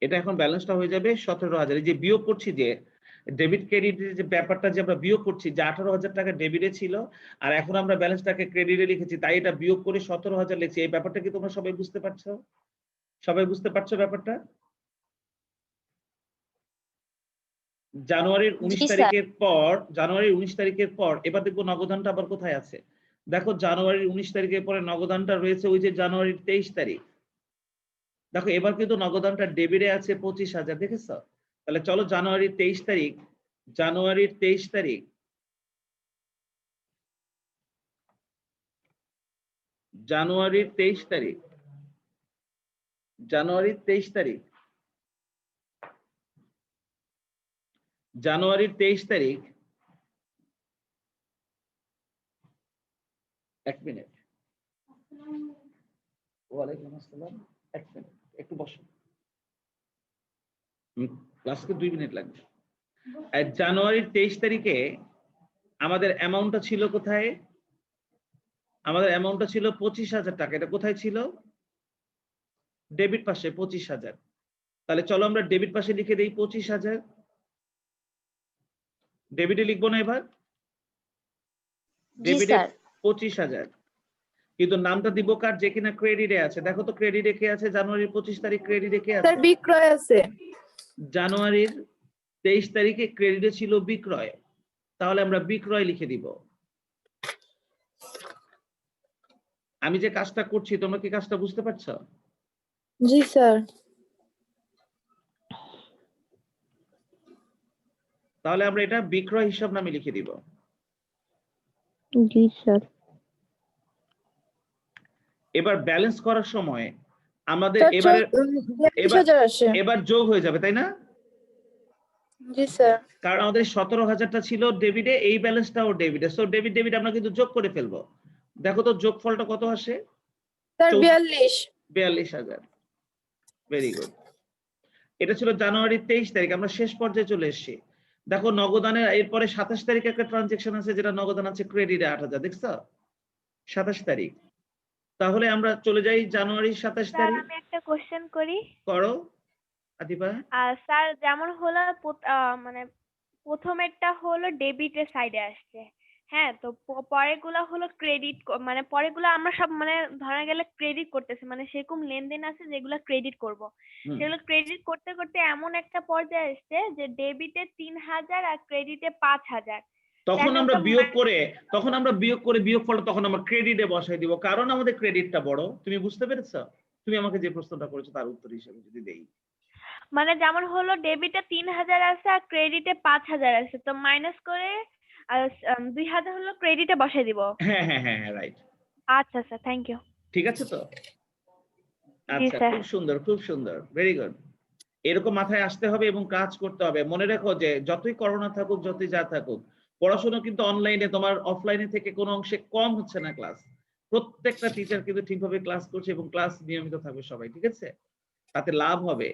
[SPEAKER 1] এটা এখন ব্যালেন্সটা হয়ে যাবে 17,000। এই যে বিয়োগ করছি, যে ডেবিট ক্রেডিটের যে ব্যাপারটা যে আমরা বিয়োগ করছি, যে 18,000 টাকা ডেবিটে ছিল আর এখন আমরা ব্যালেন্সটাকে ক্রেডিটে লিখেছি, তাই এটা বিয়োগ করে 17,000 লিখছি। এই ব্যাপারটা কি তোমরা সবাই বুঝতে পারছো? সবাই বুঝতে পারছো ব্যাপারটা? জানুয়ারির 19 তারিখের পর এবার দেখবো নগদানটা আবার কোথায় আছে। দেখো জানুয়ারির 19 তারিখের পরে নগদানটা রয়েছে ওই যে জানুয়ারির 23 তারিখ। দেখো এবার কিন্তু নগদানটা ডেবিটে আছে 25,000, দেখেছো? তাহলে চলো জানুয়ারির 23 তারিখ, জানুয়ারির 23 তারিখ জানুয়ারির 23 তারিখ এক মিনিট। ওয়ালাইকুম আসসালাম, এক মিনিট একটু বসো, ক্লাসকে 2 মিনিট লাগবে। আর জানুয়ারির 23 তারিখে আমাদের অ্যামাউন্টটা ছিল কোথায়? আমাদের অ্যামাউন্টটা ছিল 25,000 টাকা। এটা কোথায় ছিল? ডেবিট পাশে 25,000। তাহলে চলো আমরা ডেবিট পাশে লিখে দেই 25,000। ডেবিটে লিখবো না এবার? ডেবিটে 25,000, কিন্তু নামটা দিব কার? যে কিনা ক্রেডিটে আছে। দেখো তো ক্রেডিটে কে আছে? জানুয়ারির 25 তারিখ ক্রেডিটে কে আছে?
[SPEAKER 2] স্যার বিক্রয় আছে।
[SPEAKER 1] জানুয়ারির 23 তারিখে ক্রেডিটে ছিল বিক্রয়, তাহলে আমরা বিক্রয় লিখে দিব। আমি যে কাজটা করছি তোমরা কি কাজটা বুঝতে পারছো?
[SPEAKER 2] জি স্যার।
[SPEAKER 1] তাহলে আমরা এটা বিক্রয় হিসাব নামে লিখে দিব।
[SPEAKER 2] জি স্যার।
[SPEAKER 1] এবার ব্যালেন্স করার সময় আমাদের
[SPEAKER 2] স্যার
[SPEAKER 1] এবার
[SPEAKER 2] 20,000 আসে।
[SPEAKER 1] এবার যোগ হয়ে যাবে, তাই না?
[SPEAKER 2] জি স্যার।
[SPEAKER 1] কারণ আমাদের 17,000টা ছিল ডেবিটে, এই ব্যালেন্সটাও ডেবিটে, সো ডেবিট ডেবিট আমরা কিন্তু যোগ করে ফেলবো। দেখো তো যোগফলটা কত আসে?
[SPEAKER 2] স্যার 42।
[SPEAKER 1] 42,000। Very good. এটা ছিল জানুয়ারির 23 তারিখ, আমরা শেষ পর্যায়ে চলে এসেছি। দেখো নগদানের এরপরে 27 তারিখে একটা ট্রানজেকশন আছে, যেটা নগদান আছে ক্রেডিটে 8,000, দেখছো? 27 তারিখ। তাহলে আমরা চলে যাই জানুয়ারির 27
[SPEAKER 5] স্যার
[SPEAKER 1] তারিখ।
[SPEAKER 5] আমি একটা কোশ্চেন করি।
[SPEAKER 1] করো আদিবা।
[SPEAKER 5] স্যার যেমন হলো মানে প্রথমেরটা হলো ডেবিটের সাইডে আসছে, হ্যাঁ, তো পরেরগুলা হলো ক্রেডিট, মানে পরেরগুলা আমরা সব মানে ধরা গেলে ক্রেডিট করতেছি, মানে সেরকম লেনদেন আছে যেগুলো ক্রেডিট করব, সেগুলো ক্রেডিট করতে করতে এমন একটা পর্যায়ে আসছে যে ডেবিটে 3,000 আর ক্রেডিটে 5,000।
[SPEAKER 1] তখন আমরা বিয়োগ করে বিয়োগফলটা তখন আমরা ক্রেডিটে বসাই দিব, কারণ আমাদের ক্রেডিটটা বড়। তুমি বুঝতে পেরেছো? তুমি আমাকে যে প্রশ্নটা করেছো তার উত্তর হিসেবে যদি দেই,
[SPEAKER 5] মানে যেমন হলো ডেবিটে 3,000 আছে আর ক্রেডিটে 5,000 আছে, তো মাইনাস করে 2,000 হলো ক্রেডিটে বসাই দিব।
[SPEAKER 1] হ্যাঁ, রাইট।
[SPEAKER 5] আচ্ছা স্যার, থ্যাংক ইউ।
[SPEAKER 1] ঠিক আছে তো?
[SPEAKER 5] জি
[SPEAKER 1] আচ্ছা,
[SPEAKER 5] স্যার।
[SPEAKER 1] খুব সুন্দর, খুব সুন্দর, ভেরি গুড। এরকম মাথায় আসতে হবে এবং কাজ করতে হবে। মনে রেখো যে যতই করোনা থাকুক, যতই যা থাকুক, পড়াশোনা কিন্তু অনলাইনে তোমার অফলাইনে থেকে কোনো অংশে কম হচ্ছে না ক্লাস। প্রত্যেকটা টিচার কিন্তু ঠিকভাবে ক্লাস করছে এবং ক্লাস নিয়মিত থাকবে সবাই, ঠিক আছে? তাতে লাভ হবে।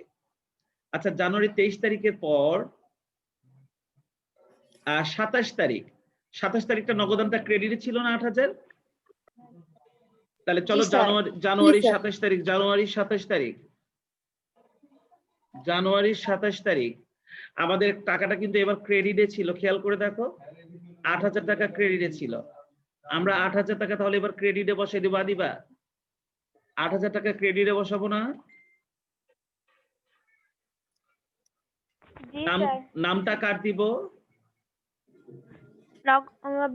[SPEAKER 1] আচ্ছা, জানুয়ারি 23 তারিখের পর 27 তারিখ, 27 তারিখটা নগদানটা ক্রেডিটে ছিল না 8,000? তাহলে চলো জানুয়ারি 27 তারিখ, জানুয়ারির 27 তারিখ, জানুয়ারির 27 তারিখ আমাদের টাকাটা কিন্তু এবার ক্রেডিটে ছিল। খেয়াল করে দেখো, 8,000 টাকা ক্রেডিটে ছিল। আমরা 8,000 টাকা তাহলে এবার ক্রেডিটে বসাই দিবা দিবা? 8,000 টাকা ক্রেডিটে বসাবো না?
[SPEAKER 5] জি
[SPEAKER 1] নাম
[SPEAKER 5] স্যার।
[SPEAKER 1] নামটা কার দিব?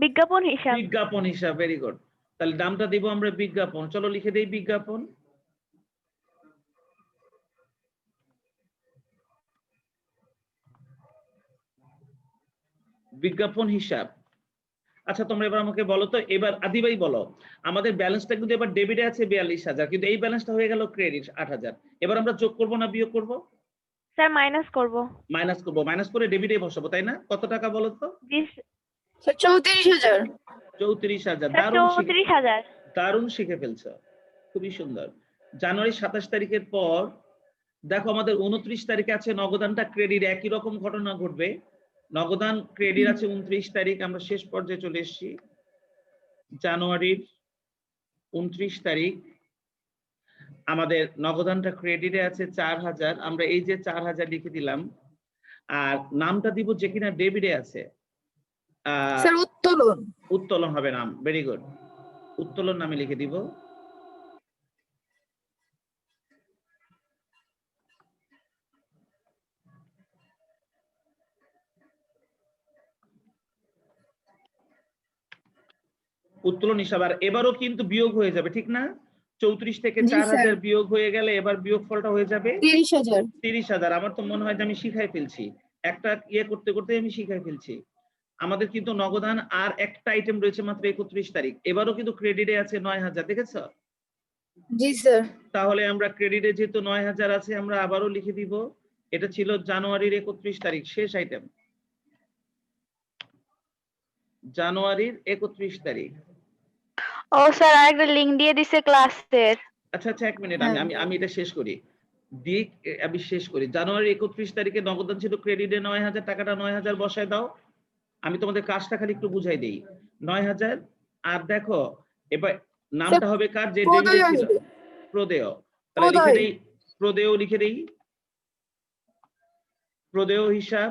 [SPEAKER 5] বিজ্ঞাপন হিসাব।
[SPEAKER 1] বিজ্ঞাপন হিসাব, ভেরি গুড। তাহলে নামটা দিব আমরা বিজ্ঞাপন। চলো লিখে দেই বিজ্ঞাপন। বিজ্ঞাপন হিসাব। আচ্ছা, তোমরা এবার আমাকে বলো তো, এবার আদিবাই বলো, আমাদের ব্যালেন্সটা কিন্তু এবার ডেবিটে আছে 42,000, কিন্তু এই ব্যালেন্সটা হয়ে গেল ক্রেডিট 8,000। এবার আমরা যোগ করব না বিয়োগ করব?
[SPEAKER 5] স্যার মাইনাস করব।
[SPEAKER 1] মাইনাস করব। মাইনাস করে ডেবিটে বসাবো, তাই না? কত টাকা বলো তো?
[SPEAKER 5] জি
[SPEAKER 2] 34,000।
[SPEAKER 1] 34,000।
[SPEAKER 5] স্যার, 34,000।
[SPEAKER 1] দারুণ শিখে ফেলছো, খুবই সুন্দর। জানুয়ারি 27 তারিখের পর দেখো আমাদের 29 তারিখে আছে নগদানটা ক্রেডিট। একই রকম ঘটনা ঘটবে। নগদান ক্রেডিট আছে 29 তারিখ। আমরা শেষ পর্যায়ে চলে এসেছি। জানুয়ারির 29 তারিখ আমাদের নগদানটা ক্রেডিটে আছে 4,000। আমরা এই যে 4,000 লিখে দিলাম, আর নামটা দিব যে কিনা ডেবিটে আছে।
[SPEAKER 2] স্যার উত্তোলন।
[SPEAKER 1] উত্তোলন হবে নাম, ভেরি গুড। উত্তোলন নামে লিখে দিব। উত্তোলন হিসাব। আর এবারও কিন্তু বিয়োগ হয়ে যাবে, ঠিক না? 34 থেকে 4,000 বিয়োগ হয়ে গেলে এবার বিয়োগ ফলটা হয়ে যাবে
[SPEAKER 2] 30,000।
[SPEAKER 1] 30,000। আমার তো মনে হয় যে আমি শিখাই ফেলছি, একটা ইয়ে করতে করতে আমি শিখাই ফেলছি। আমাদের কিন্তু নগদান আর একটা আইটেম রয়েছে মাত্র 31 তারিখ। এবারও কিন্তু ক্রেডিটে আছে 9,000, দেখেছ?
[SPEAKER 2] জি স্যার।
[SPEAKER 1] তাহলে আমরা ক্রেডিটে যেহেতু 9,000 আছে, আমরা আবারও লিখে দিব। এটা ছিল জানুয়ারির 31 তারিখ, শেষ আইটেম। জানুয়ারির 31 তারিখ।
[SPEAKER 5] ও স্যার, আরেকটা লিংক দিয়ে দিছে ক্লাসের।
[SPEAKER 1] আচ্ছা আচ্ছা, এক মিনিট, আমি এটা শেষ করি। আমি শেষ করি। জানুয়ারি 31 তারিখে নগদান ছিল ক্রেডিটে 9,000, টাকাটা 9,000 বসায় দাও। আমি তোমাদের কাজটা খালি একটু বুঝাই দেই। 9,000। আর দেখো এবার নামটা হবে কার, যে ডেবিটে ছিল? প্রদেয়। তাহলে লিখে দেই প্রদেয়, লিখে দেই প্রদেয় হিসাব।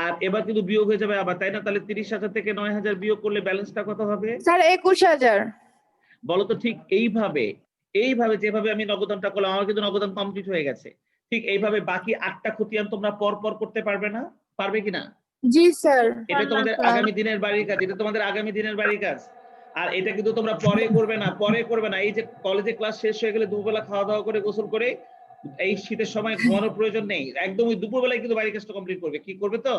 [SPEAKER 1] আর এবার কিন্তু বিয়োগ হয়ে যাবে আবার, তাই না? তাহলে 30,000 থেকে 9,000 বিয়োগ করলে ব্যালেন্সটা কত হবে?
[SPEAKER 2] স্যার 21,000।
[SPEAKER 1] বলো তো, ঠিক এইভাবে যেভাবে আমি নগদানটা করলাম, আমার কিন্তু নগদান কমপ্লিট হয়ে গেছে। ঠিক এইভাবে বাকি 8টা খতিয়ান তোমরা পর পর করতে পারবে না? পারবে কিনা?
[SPEAKER 2] জি স্যার।
[SPEAKER 1] এটা তোমাদের আগামী দিনের বাড়ির কাজ, এটা তোমাদের আগামী দিনের বাড়ির কাজ। আর এটা কিন্তু তোমরা পরে করবে না। এই যে কলেজে ক্লাস শেষ হয়ে গেলে দুপুরবেলা খাওয়া দাওয়া করে গোসল করে এই শীতের সময় ঘুমানোর প্রয়োজন নেই। একদম ওই দুপুরবেলায় কিন্তু বাড়ির কাজটা কমপ্লিট করবে। কি করবে তো?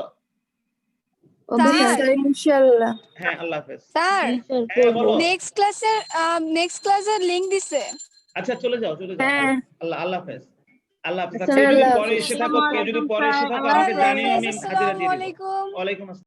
[SPEAKER 2] ওকে স্যার, ইনশাআল্লাহ।
[SPEAKER 1] হ্যাঁ, আল্লাহ হাফেজ।
[SPEAKER 2] স্যার
[SPEAKER 1] হ্যাঁ, বলো।
[SPEAKER 2] নেক্সট ক্লাসের লিংক দিছে।
[SPEAKER 1] আচ্ছা, চলে যাও।
[SPEAKER 2] হ্যাঁ।
[SPEAKER 1] আল্লাহ হাফেজ। আল্লাহ হাফেজ।
[SPEAKER 2] আচ্ছা,
[SPEAKER 1] কেউ যদি
[SPEAKER 2] আল্লাহ
[SPEAKER 1] পরে
[SPEAKER 2] হাফেজ।
[SPEAKER 1] এসে থাকো, আমাকে জানিও, আমি হাজিরা দিয়ে দেব।
[SPEAKER 2] আসসালামু আলাইকুম।
[SPEAKER 1] ওয়ালাইকুম আসসালাম।